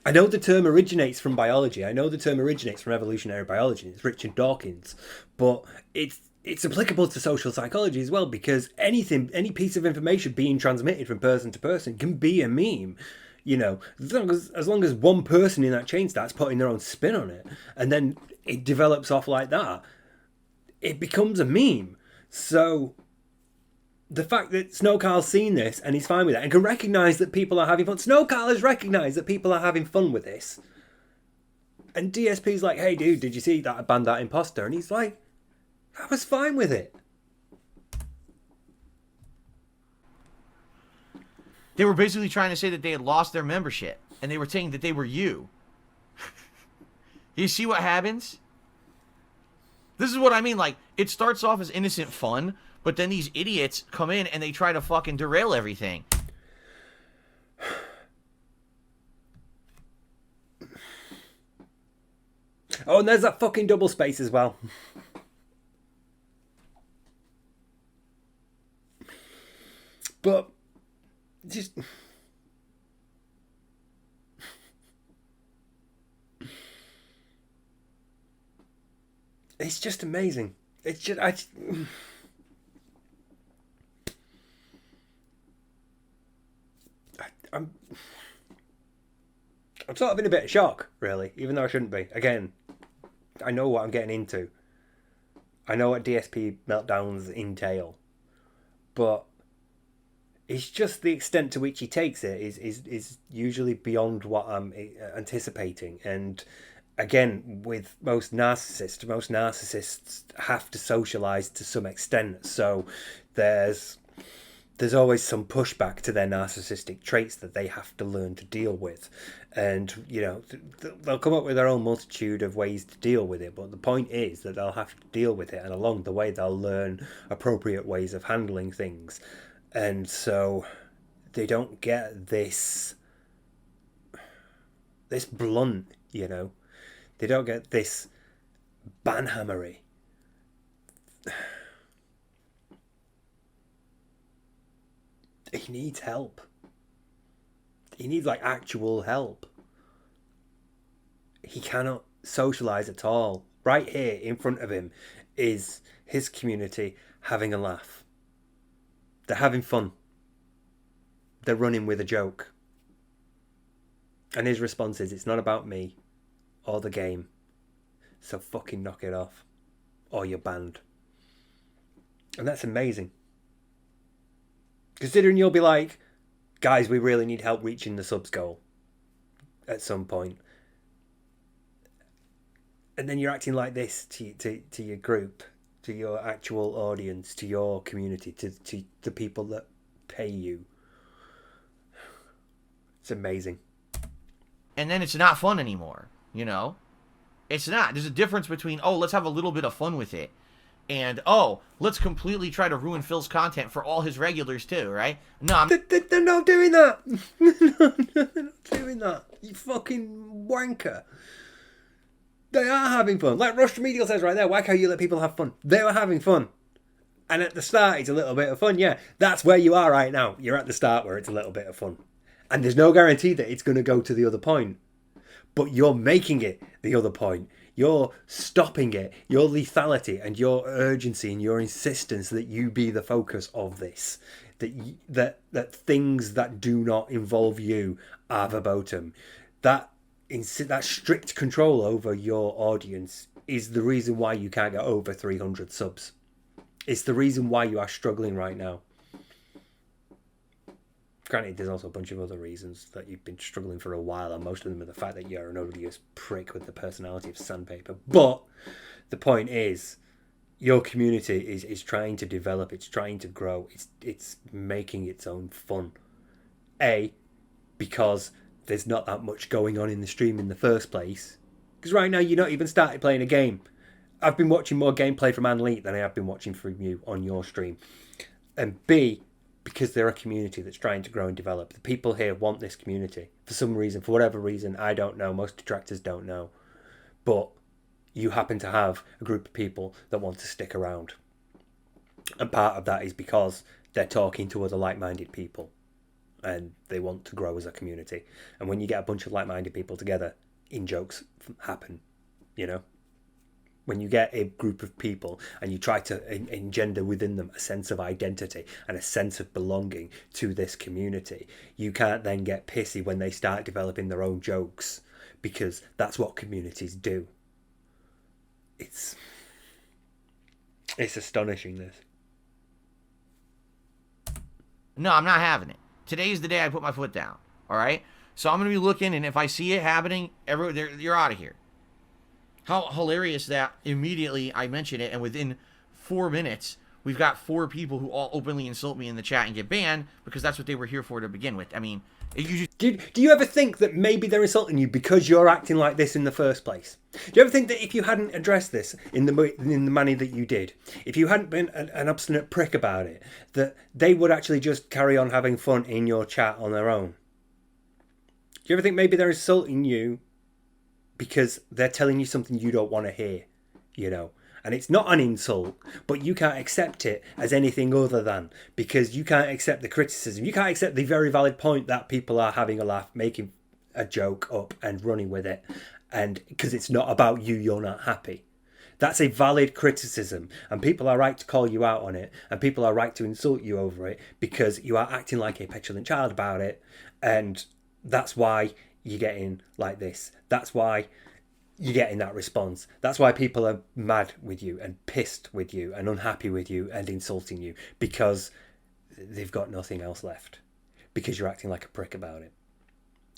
I know the term originates from biology. I know the term originates from evolutionary biology. It's Richard Dawkins. But it's applicable to social psychology as well, because any piece of information being transmitted from person to person can be a meme. You know, as long as one person in that chain starts putting their own spin on it, and then it develops off like that, it becomes a meme. So the fact that Snow Carl's seen this and he's fine with it and can recognise that people are having fun. Snow Carl has recognised that people are having fun with this. And DSP's like, hey dude, did you see that I banned that imposter? And he's like, I was fine with it. They were basically trying to say that they had lost their membership. And they were saying that they were you. You see what happens? This is what I mean. Like, it starts off as innocent fun, but then these idiots come in and they try to fucking derail everything. Oh, and there's that fucking double space as well. But just it's just amazing. It's just I'm sort of in a bit of shock, really, even though I shouldn't be. Again, I know what I'm getting into. I know what DSP meltdowns entail, but it's just the extent to which he takes it is usually beyond what I'm anticipating. And again, with most narcissists have to socialize to some extent. So there's always some pushback to their narcissistic traits that they have to learn to deal with. And, you know, they'll come up with their own multitude of ways to deal with it. But the point is that they'll have to deal with it. And along the way, they'll learn appropriate ways of handling things. And so they don't get this blunt, you know. They don't get this banhammery. He needs help. He needs, like, actual help. He cannot socialize at all. Right here in front of him is his community having a laugh. They're having fun. They're running with a joke. And his response is, it's not about me or the game. So fucking knock it off. Or you're banned. And that's amazing. Considering you'll be like, guys, we really need help reaching the subs goal at some point. And then you're acting like this to your group, to your actual audience, to your community, to the people that pay you. It's amazing. And then it's not fun anymore, you know? It's not. There's a difference between, oh, let's have a little bit of fun with it, and, oh, let's completely try to ruin Phil's content for all his regulars too, right? No, They're not doing that. They're not doing that. You fucking wanker. They are having fun. Like Rush Remedial says right there, why can't you let people have fun? They were having fun. And at the start, it's a little bit of fun. Yeah, that's where you are right now. You're at the start where it's a little bit of fun. And there's no guarantee that it's going to go to the other point. But you're making it the other point. You're stopping it. Your lethality and your urgency and your insistence that you be the focus of this. That things that do not involve you are verboten. That strict control over your audience is the reason why you can't get over 300 subs. It's the reason why you are struggling right now. Granted, there's also a bunch of other reasons that you've been struggling for a while, and most of them are the fact that you're an odious prick with the personality of sandpaper. But the point is, your community is trying to develop, it's trying to grow, it's making its own fun. Because there's not that much going on in the stream in the first place. Because right now, you're not even started playing a game. I've been watching more gameplay from Anlete than I have been watching from you on your stream. And B, because they're a community that's trying to grow and develop. The people here want this community. For some reason, for whatever reason, I don't know. Most detractors don't know. But you happen to have a group of people that want to stick around. And part of that is because they're talking to other like-minded people. And they want to grow as a community. And when you get a bunch of like-minded people together, in-jokes happen, you know? When you get a group of people and you try to engender within them a sense of identity and a sense of belonging to this community, you can't then get pissy when they start developing their own jokes, because that's what communities do. It's astonishing, this. No, I'm not having it. Today's the day I put my foot down, all right? So I'm going to be looking, and if I see it happening, you're out of here. How hilarious that immediately I mention it, and within 4 minutes, we've got 4 people who all openly insult me in the chat and get banned, because that's what they were here for to begin with. I mean, do you ever think that maybe they're insulting you because you're acting like this in the first place? Do you ever think that if you hadn't addressed this in the manner that you did, if you hadn't been an obstinate prick about it, that they would actually just carry on having fun in your chat on their own? Do you ever think maybe they're insulting you because they're telling you something you don't want to hear, you know? And it's not an insult, but you can't accept it as anything other than, because you can't accept the criticism. You can't accept the very valid point that people are having a laugh, making a joke up and running with it. And because it's not about you, you're not happy. That's a valid criticism, and people are right to call you out on it, and people are right to insult you over it, because you are acting like a petulant child about it. And that's why you're getting like this. That's why you're getting that response. That's why people are mad with you and pissed with you and unhappy with you and insulting you, because they've got nothing else left, because you're acting like a prick about it.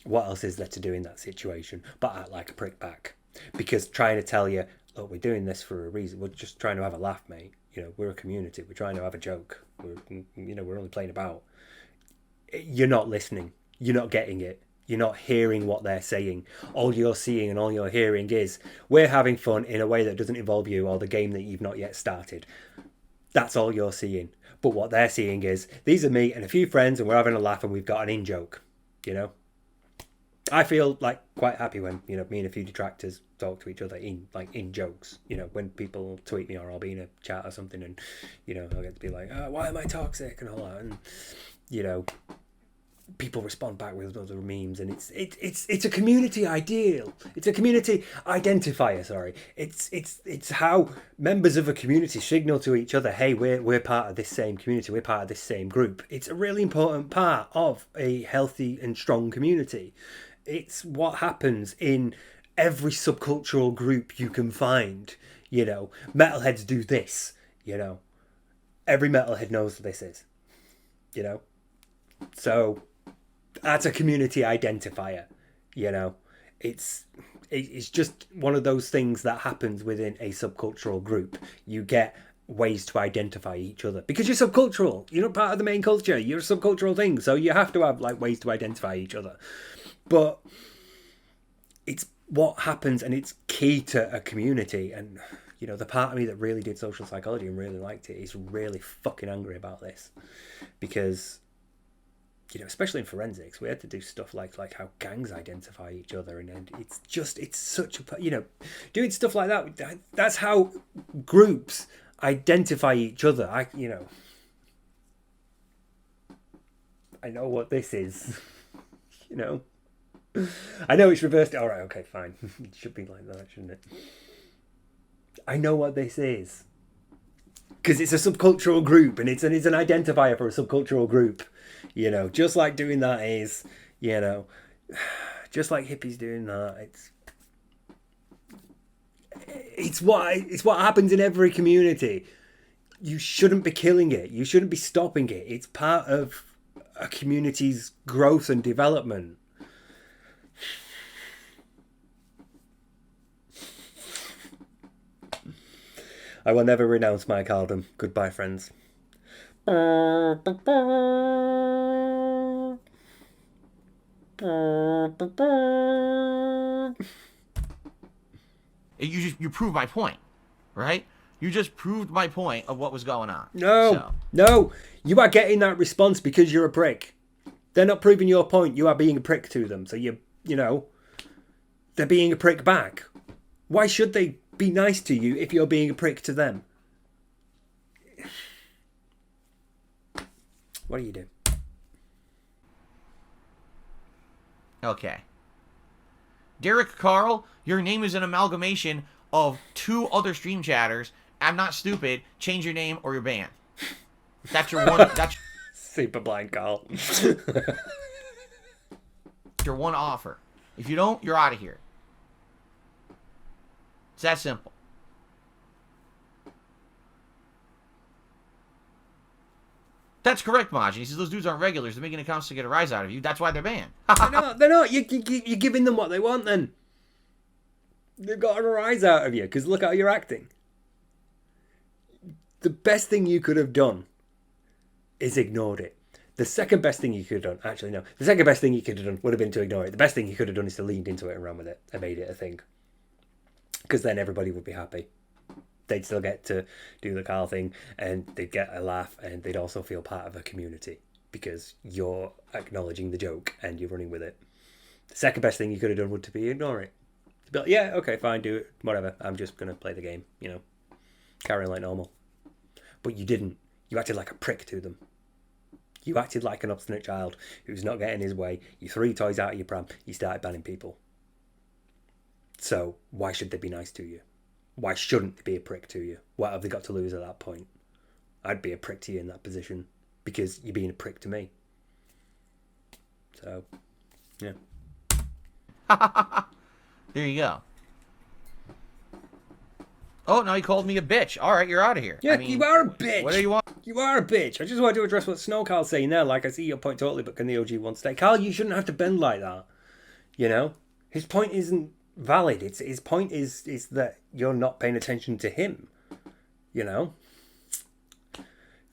What else is there to do in that situation but act like a prick back? Because trying to tell you, look, we're doing this for a reason. We're just trying to have a laugh, mate. You know, we're a community. We're trying to have a joke. We're only playing about. You're not listening. You're not getting it. You're not hearing what they're saying. All you're seeing and all you're hearing is, we're having fun in a way that doesn't involve you or the game that you've not yet started. That's all you're seeing. But what they're seeing is, these are me and a few friends and we're having a laugh and we've got an in-joke, you know? I feel like quite happy when, you know, me and a few detractors talk to each other in jokes, you know, when people tweet me or I'll be in a chat or something and, you know, I'll get to be like, oh, why am I toxic and all that, and, you know, people respond back with other memes, and it's a community ideal. It's a community identifier. Sorry, it's how members of a community signal to each other, hey, we're part of this same community. We're part of this same group. It's a really important part of a healthy and strong community. It's what happens in every subcultural group you can find. You know, metalheads do this. You know, every metalhead knows what this is. You know, so that's a community identifier. You know, it's just one of those things that happens within a subcultural group. You get ways to identify each other because you're subcultural. You're not part of the main culture. You're a subcultural thing, so you have to have like ways to identify each other. But it's what happens, and it's key to a community. And you know, the part of me that really did social psychology and really liked it is really fucking angry about this, because, you know, especially in forensics, we had to do stuff like how gangs identify each other, and it's such a, you know, doing stuff like that. That's how groups identify each other. I know what this is, you know. I know it's reversed. All right, okay, fine. It should be like that, shouldn't it? I know what this is, because it's a subcultural group, and it's an identifier for a subcultural group. You know, just like doing that is, you know, just like hippies doing that. It's what happens in every community. You shouldn't be killing it. You shouldn't be stopping it. It's part of a community's growth and development. I will never renounce my Carldom. Goodbye, friends. You proved my point, right? You just proved my point of what was going on. No. You are getting that response because you're a prick. They're not proving your point. You are being a prick to them. So you know, they're being a prick back. Why should they be nice to you if you're being a prick to them? What do you do? Okay. Derek Carl, your name is an amalgamation of 2 other stream chatters. I'm not stupid. Change your name or you're banned. That's your one. That's super blind Carl. your one offer. If you don't, you're out of here. It's that simple. That's correct, Maj. He says those dudes aren't regulars. They're making accounts to get a rise out of you. That's why they're banned. They're not. You're giving them what they want then. They've got a rise out of you because look how you're acting. The best thing you could have done is ignored it. The second best thing you could have done, actually no, the second best thing you could have done would have been to ignore it. The best thing you could have done is to lean into it and run with it and made it a thing. Because then everybody would be happy. They'd still get to do the Carl thing and they'd get a laugh and they'd also feel part of a community because you're acknowledging the joke and you're running with it. The second best thing you could have done would to be ignore it. To be like, yeah, okay, fine, do it, whatever. I'm just going to play the game, you know. Carry on like normal. But you didn't. You acted like a prick to them. You acted like an obstinate child who's not getting his way. You threw your toys out of your pram. You started banning people. So why should they be nice to you? Why shouldn't they be a prick to you? What have they got to lose at that point? I'd be a prick to you in that position because you're being a prick to me. So, yeah. There you go. Oh, now he called me a bitch. All right, you're out of here. Yeah, I mean, you are a bitch. What do you want? You are a bitch. I just wanted to address what Snow Carl's saying there. Like, I see your point totally, but can the OG one stay? Carl, you shouldn't have to bend like that. You know? His point isn't valid. His point is that you're not paying attention to him. You know?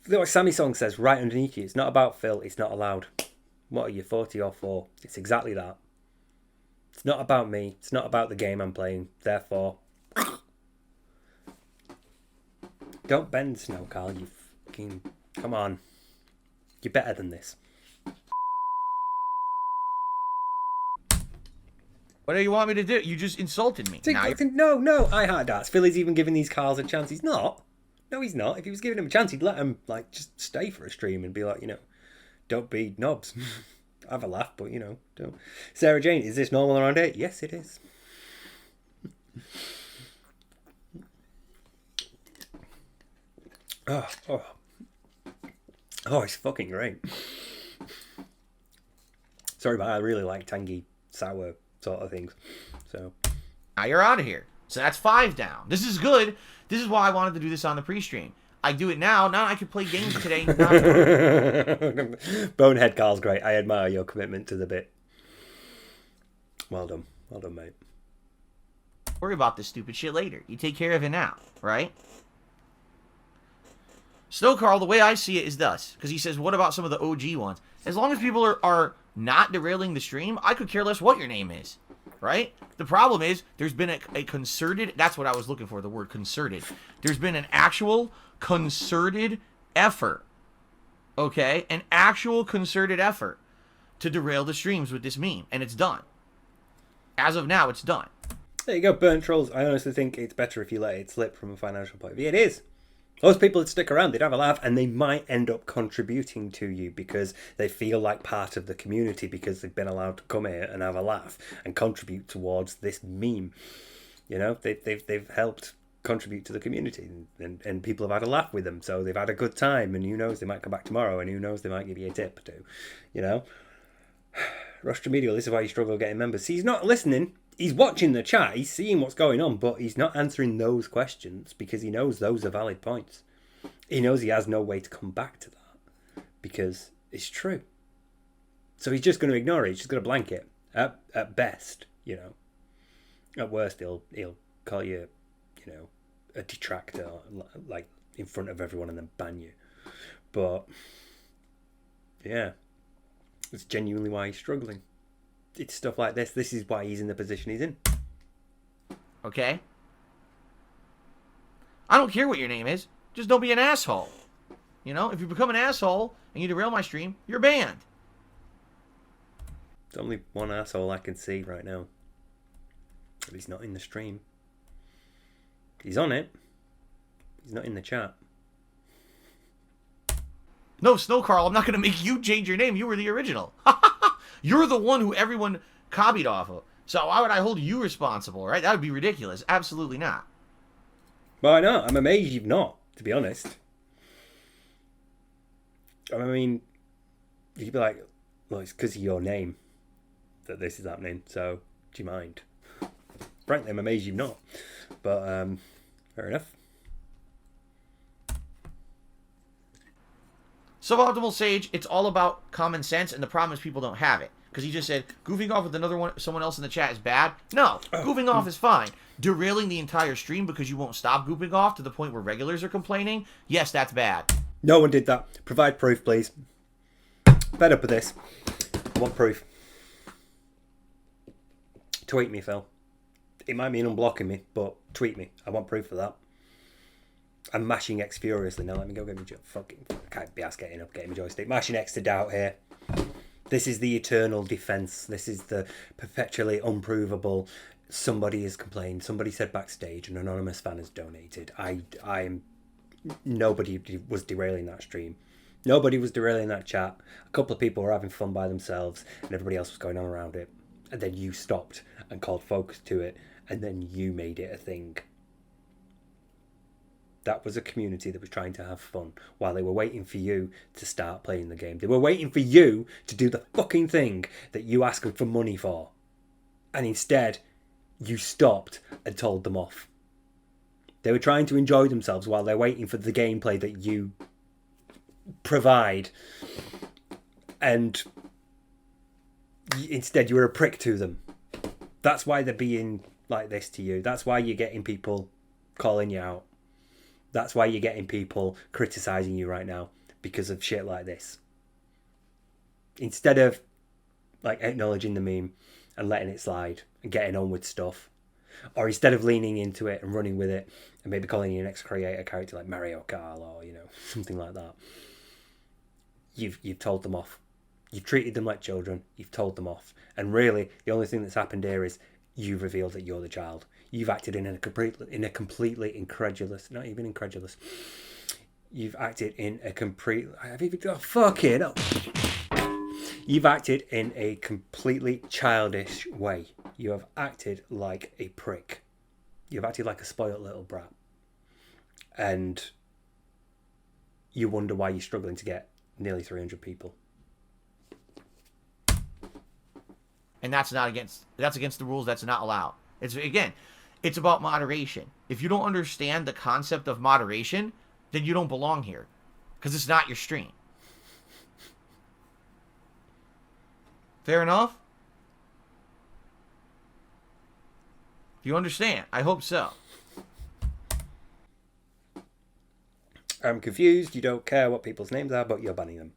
Look what Sammy Song says right underneath you. It's not about Phil. It's not allowed. What are you, 40 or 4? It's exactly that. It's not about me. It's not about the game I'm playing. Therefore... Don't bend, Snow Carl, you fucking... Come on. You're better than this. What do you want me to do? You just insulted me. No, I had that. Philly's even giving these Carls a chance. He's not. No, he's not. If he was giving him a chance, he'd let him, like, just stay for a stream and be like, you know, don't be knobs. Have a laugh, but, you know, don't. Sarah Jane, is this normal around here? Yes, it is. Oh, it's fucking great. Sorry, but I really like tangy, sour sort of things. So now you're out of here. So that's 5 down. This is good. This is why I wanted to do this on the pre-stream. I do it now. Now I can play games today. Bonehead Carl's great. I admire your commitment to the bit. Well done, mate. Worry about this stupid shit later. You take care of it now, right? Snow Carl, the way I see it is thus. Because he says, what about some of the OG ones? As long as people are not derailing the stream, I could care less what your name is. right? The problem is there's been a concerted, that's what I was looking for, the word concerted. There's been an actual concerted effort, okay? An actual concerted effort to derail the streams with this meme, and it's done. As of now, it's done. There you go, burnt trolls. I honestly think it's better if you let it slip from a financial point of view. It is. Those people that stick around, they'd have a laugh, and they might end up contributing to you because they feel like part of the community because they've been allowed to come here and have a laugh and contribute towards this meme. You know, they've helped contribute to the community, and people have had a laugh with them, so they've had a good time, and who knows, they might come back tomorrow, and who knows, they might give you a tip or two. You know, Rush Remedial, this is why you struggle getting members. See, he's not listening. He's watching the chat, he's seeing what's going on, but he's not answering those questions because he knows those are valid points. He knows he has no way to come back to that because it's true. So he's just going to ignore it. He's just going to blank it. At best, you know. At worst, he'll call you, you know, a detractor, like in front of everyone, and then ban you. But yeah, it's genuinely why he's struggling. It's stuff like this. This is why he's in the position he's in. Okay? I don't care what your name is. Just don't be an asshole. You know, if you become an asshole and you derail my stream, you're banned. There's only one asshole I can see right now. But he's not in the stream. He's on it. He's not in the chat. No, Snow Carl, I'm not going to make you change your name. You were the original. You're the one who everyone copied off of. So why would I hold you responsible, right? That would be ridiculous. Absolutely not. Why not? I'm amazed you've not, to be honest. I mean, you'd be like, well, it's because of your name that this is happening, so do you mind? Frankly, I'm amazed you've not. But, fair enough. Suboptimal Sage, it's all about common sense, and the problem is people don't have it. Because he just said, goofing off with someone else in the chat is bad. No, goofing off is fine. Derailing the entire stream because you won't stop goofing off to the point where regulars are complaining, yes, that's bad. No one did that. Provide proof, please. Fed up with this. I want proof. Tweet me, Phil. It might mean unblocking me, but tweet me. I want proof of that. I'm mashing X furiously. Now let me go get me fucking... I can't be asked getting up, getting my joystick. Mashing X to doubt here. This is the eternal defense. This is the perpetually unprovable. Somebody has complained. Somebody said backstage. An anonymous fan has donated. I'm... Nobody was derailing that stream. Nobody was derailing that chat. A couple of people were having fun by themselves, and everybody else was going on around it. And then you stopped and called focus to it, and then you made it a thing. That was a community that was trying to have fun while they were waiting for you to start playing the game. They were waiting for you to do the fucking thing that you asked them for money for. And instead, you stopped and told them off. They were trying to enjoy themselves while they're waiting for the gameplay that you provide. And instead, you were a prick to them. That's why they're being like this to you. That's why you're getting people calling you out. That's why you're getting people criticising you right now, because of shit like this. Instead of like acknowledging the meme and letting it slide and getting on with stuff, or instead of leaning into it and running with it and maybe calling your next creator character like Mario Karl or, you know, something like that, you've told them off. You've treated them like children. You've told them off. And really, the only thing that's happened here is you've revealed that you're the child. You've acted in a completely incredulous, not even incredulous. You've acted in a complete. I've even got fucking up. You've acted in a completely childish way. You have acted like a prick. You've acted like a spoiled little brat, and you wonder why you're struggling to get nearly 300 people. And that's against the rules. That's not allowed. It's about moderation. If you don't understand the concept of moderation, then you don't belong here, because it's not your stream. Fair enough? Do you understand? I hope so. I'm confused. You don't care what people's names are, but you're banning them.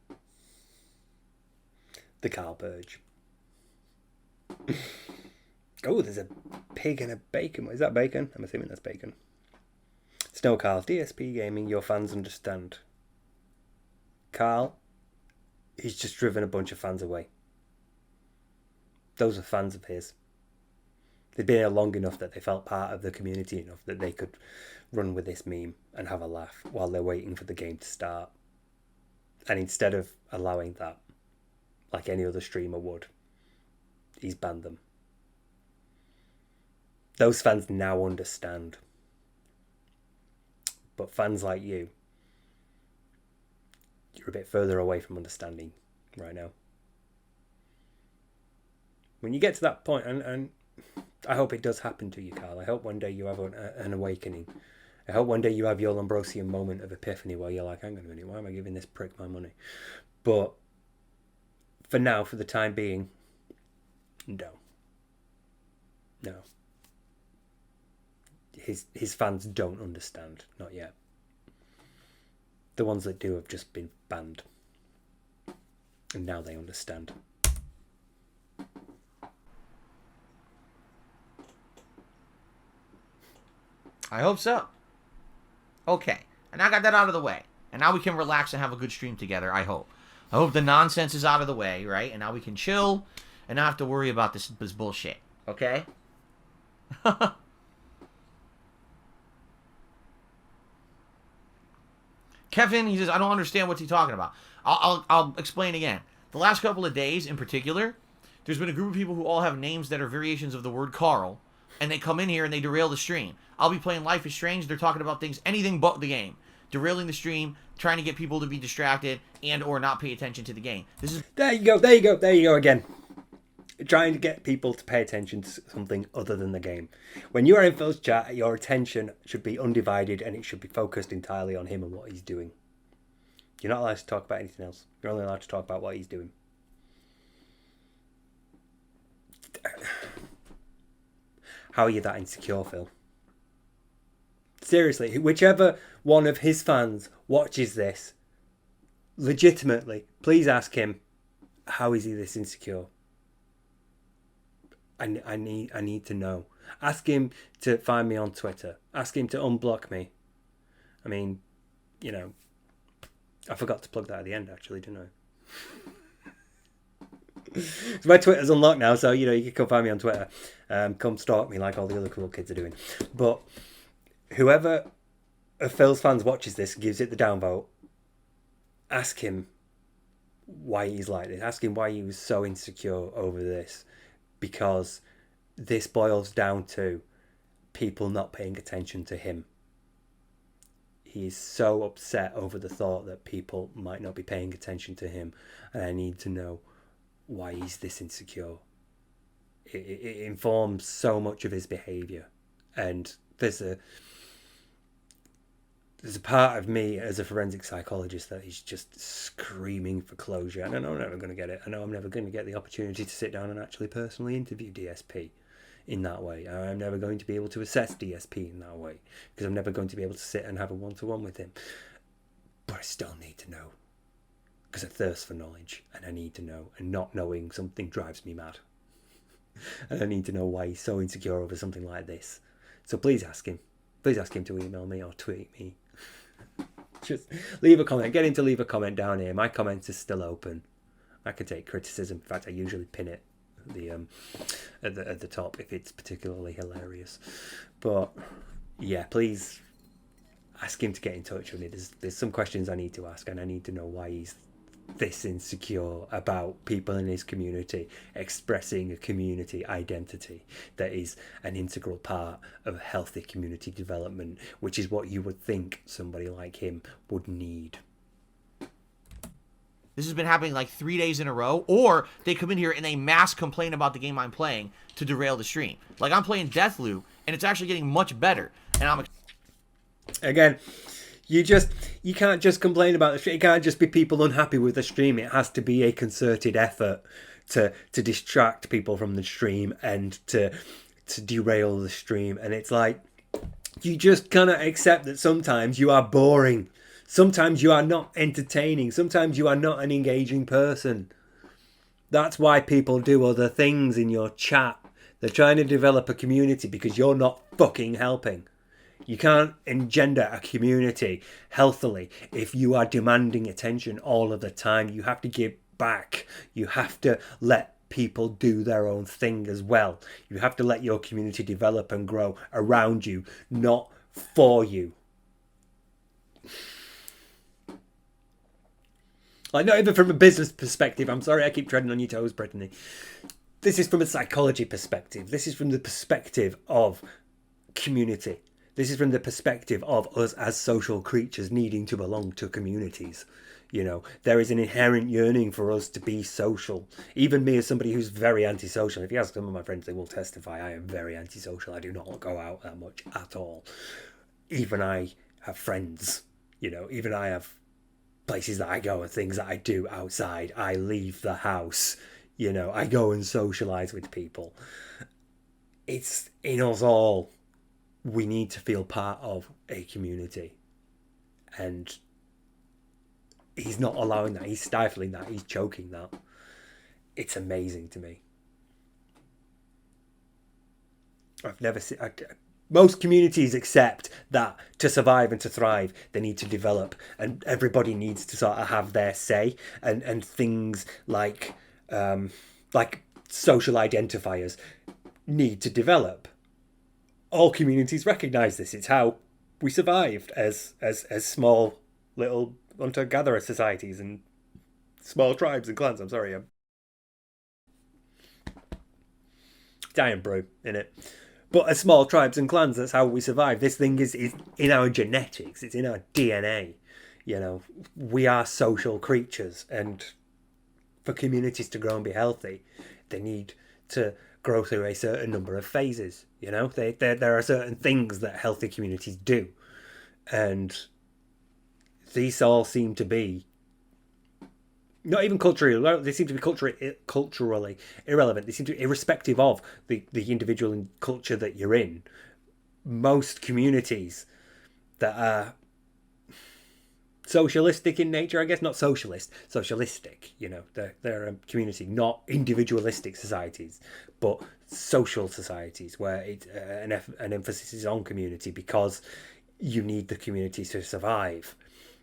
The Karl Purge. Oh, there's a pig and a bacon. Is that bacon? I'm assuming that's bacon. Snow Karls, DSP Gaming, your fans understand. Karl, he's just driven a bunch of fans away. Those are fans of his. They'd been here long enough that they felt part of the community enough that they could run with this meme and have a laugh while they're waiting for the game to start. And instead of allowing that, like any other streamer would, he's banned them. Those fans now understand. But fans like you, you're a bit further away from understanding right now. When you get to that point, and I hope it does happen to you, Karl. I hope one day you have an awakening. I hope one day you have your Lombrosian moment of epiphany where you're like, hang on a minute, why am I giving this prick my money? But for now, for the time being, no. His fans don't understand, not yet. The ones that do have just been banned. And now they understand. I hope so. Okay. And I got that out of the way. And now we can relax and have a good stream together, I hope. I hope the nonsense is out of the way, right? And now we can chill and not have to worry about this bullshit. Okay? Kevin, he says, I don't understand what's he talking about. I'll explain again. The last couple of days in particular, there's been a group of people who all have names that are variations of the word Karl, and they come in here and they derail the stream. I'll be playing Life is Strange. They're talking about things, anything but the game. Derailing the stream, trying to get people to be distracted and or not pay attention to the game. This is There you go again. Trying to get people to pay attention to something other than the game. When you are in Phil's chat, your attention should be undivided and it should be focused entirely on him and what he's doing. You're not allowed to talk about anything else. You're only allowed to talk about what he's doing. How are you that insecure, Phil? Seriously, whichever one of his fans watches this, legitimately, please ask him, how is he this insecure? I need to know. Ask him to find me on Twitter. Ask him to unblock me. I mean, you know, I forgot to plug that at the end, actually, didn't I? So my Twitter's unlocked now, so, you know, you can come find me on Twitter. Come stalk me like all the other cool kids are doing. But whoever of Phil's fans watches this and gives it the downvote, ask him why he's like this. Ask him why he was so insecure over this. Because this boils down to people not paying attention to him. He's so upset over the thought that people might not be paying attention to him, and I need to know why he's this insecure. It informs so much of his behaviour, and there's a part of me as a forensic psychologist that is just screaming for closure. And I know I'm never going to get it. I know I'm never going to get the opportunity to sit down and actually personally interview DSP in that way. I'm never going to be able to assess DSP in that way because I'm never going to be able to sit and have a one-to-one with him. But I still need to know because I thirst for knowledge and I need to know. And not knowing something drives me mad. And I need to know why he's so insecure over something like this. So please ask him. Please ask him to email me or tweet me. Just leave a comment. Get him to leave a comment down here. My comment is still open. I can take criticism. In fact, I usually pin it at the top if it's particularly hilarious. But yeah, please ask him to get in touch with me. There's some questions I need to ask, and I need to know why he's this insecure about people in his community expressing a community identity that is an integral part of healthy community development, which is what you would think somebody like him would need. This has been happening like 3 days in a row, or they come in here and they mass complain about the game I'm playing to derail the stream. Like I'm playing Deathloop and it's actually getting much better, and I'm again, you can't just complain about the stream. It can't just be people unhappy with the stream. It has to be a concerted effort to distract people from the stream and to derail the stream. And it's like, you just cannot accept that sometimes you are boring. Sometimes you are not entertaining. Sometimes you are not an engaging person. That's why people do other things in your chat. They're trying to develop a community because you're not fucking helping. You can't engender a community healthily if you are demanding attention all of the time. You have to give back. You have to let people do their own thing as well. You have to let your community develop and grow around you, not for you. Like, not even from a business perspective. I'm sorry I keep treading on your toes, Brittany. This is from a psychology perspective. This is from the perspective of community. This is from the perspective of us as social creatures needing to belong to communities. You know, there is an inherent yearning for us to be social. Even me, as somebody who's very antisocial, if you ask some of my friends, they will testify I am very antisocial. I do not go out that much at all. Even I have friends, you know, even I have places that I go and things that I do outside. I leave the house, you know, I go and socialise with people. It's in us all. We need to feel part of a community. And he's not allowing that. He's stifling that. He's choking that. It's amazing to me. I've never seen... Most communities accept that to survive and to thrive, they need to develop. And everybody needs to sort of have their say. And things like social identifiers need to develop. All communities recognise this. It's how we survived as small little hunter-gatherer societies and small tribes and clans. I'm sorry, I'm dying brew in it. But as small tribes and clans, that's how we survive. This thing is in our genetics. It's in our DNA. You know, we are social creatures, and for communities to grow and be healthy, they need to grow through a certain number of phases. You know, there are certain things that healthy communities do, and these all seem to be not even culturally. They seem to be culturally irrelevant. They seem to be irrespective of the individual and culture that you're in. Most communities that are socialistic in nature, I guess, not socialist, socialistic, you know, they're a community, not individualistic societies, but social societies where it's an emphasis is on community because you need the community to survive.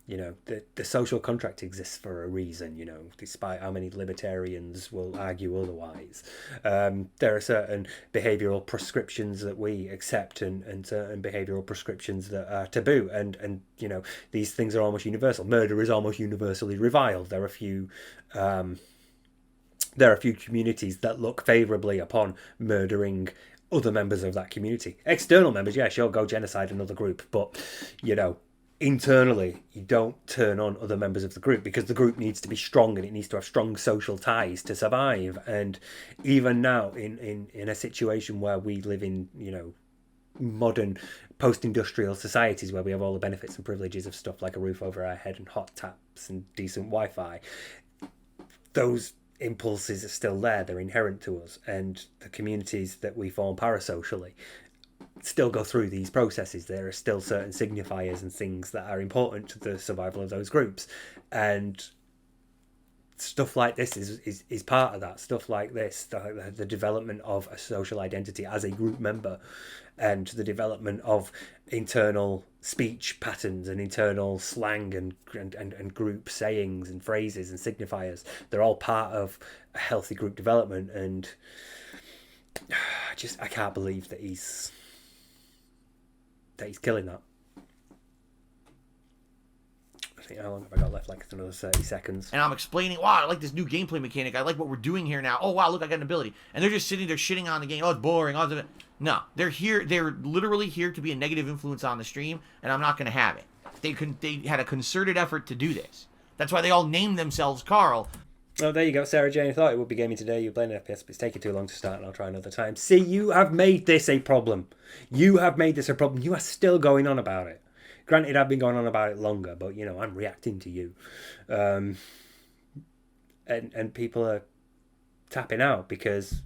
You know, the social contract exists for a reason, you know, despite how many libertarians will argue otherwise. There are certain behavioural prescriptions that we accept and certain behavioural prescriptions that are taboo. And you know, these things are almost universal. Murder is almost universally reviled. There are a few communities that look favourably upon murdering other members of that community. External members, yeah, sure, go genocide another group. But, you know, internally, you don't turn on other members of the group because the group needs to be strong and it needs to have strong social ties to survive. And even now, in a situation where we live in, you know, modern post-industrial societies where we have all the benefits and privileges of stuff like a roof over our head and hot taps and decent Wi-Fi, those impulses are still there. They're inherent to us, and the communities that we form parasocially still go through these processes. There are still certain signifiers and things that are important to the survival of those groups, and stuff like this is part of that. Stuff like this, the development of a social identity as a group member, and the development of internal speech patterns and internal slang and group sayings and phrases and signifiers. They're all part of a healthy group development, and I can't believe that he's killing that. I think, how long have I got left? Like another 30 seconds. And I'm explaining, wow, I like this new gameplay mechanic. I like what we're doing here now. Oh, wow, look, I got an ability. And they're just sitting there shitting on the game. Oh, it's boring. Oh, no, they're here. They're literally here to be a negative influence on the stream, and I'm not going to have it. They had a concerted effort to do this. That's why they all named themselves Karl. Oh, there you go, Sarah Jane. I thought it would be gaming today. You're playing FPS, but it's taking too long to start, and I'll try another time. See, you have made this a problem. You have made this a problem. You are still going on about it. Granted, I've been going on about it longer, but, you know, I'm reacting to you. And people are tapping out because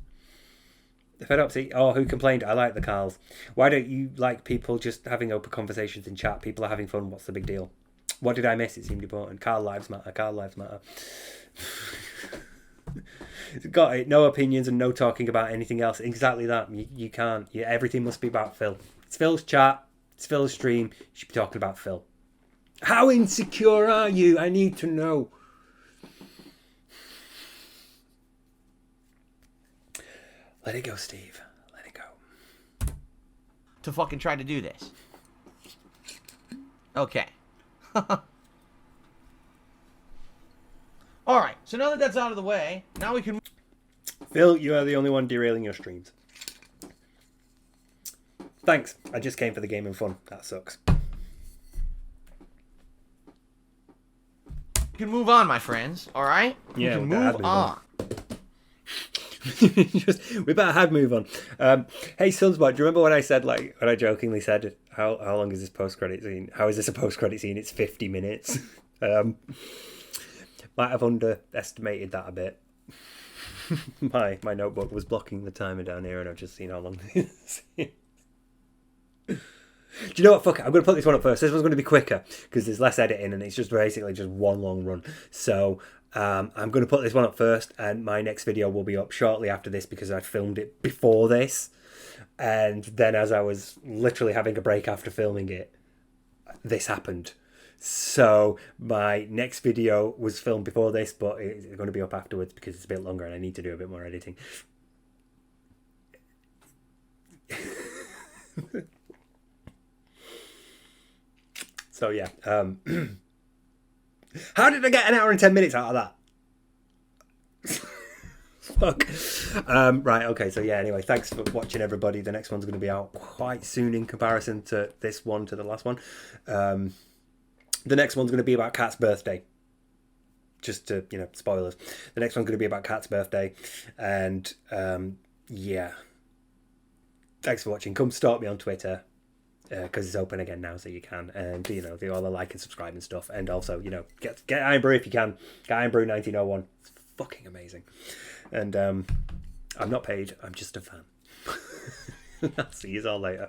they're fed up. See, oh, who complained? I like the Karls. Why don't you like people just having open conversations in chat? People are having fun. What's the big deal? What did I miss? It seemed important. Karl lives matter. Karl lives matter. Got it. No opinions and no talking about anything else. Exactly that. You can't. Everything must be about Phil. It's Phil's chat. It's Phil's stream. You should be talking about Phil. How insecure are you? I need to know. Let it go, Steve. Let it go. To fucking try to do this. Okay. Alright, so now that that's out of the way, now we can... Phil, you are the only one derailing your streams. Thanks. I just came for the game and fun. That sucks. We can move on, my friends. Alright? Yeah, we can move on. We better have move on. Hey, Sunspot, do you remember when I said, like, when I jokingly said, how long is this post-credit scene? How is this a post-credit scene? It's 50 minutes. Might have underestimated that a bit. My notebook was blocking the timer down here, and I've just seen how long this is. Do you know what? Fuck it. I'm going to put this one up first. This one's going to be quicker because there's less editing and it's just basically just one long run. So I'm going to put this one up first, and my next video will be up shortly after this because I filmed it before this. And then as I was literally having a break after filming it, this happened. So my next video was filmed before this, but it's going to be up afterwards because it's a bit longer and I need to do a bit more editing. So yeah, how did I get an hour and 10 minutes out of that? Fuck. Right, okay, so yeah, anyway, thanks for watching, everybody. The next one's going to be out quite soon in comparison to this one, to the last one. The next one's going to be about Kat's birthday. Just to, spoilers. The next one's going to be about Kat's birthday. And, yeah. Thanks for watching. Come stalk me on Twitter. Because it's open again now, so you can, and do all the like and subscribe and stuff, and also get Iron Brew if you can. Get Iron Brew 1901. It's fucking amazing, and I'm not paid. I'm just a fan. I'll see you all later.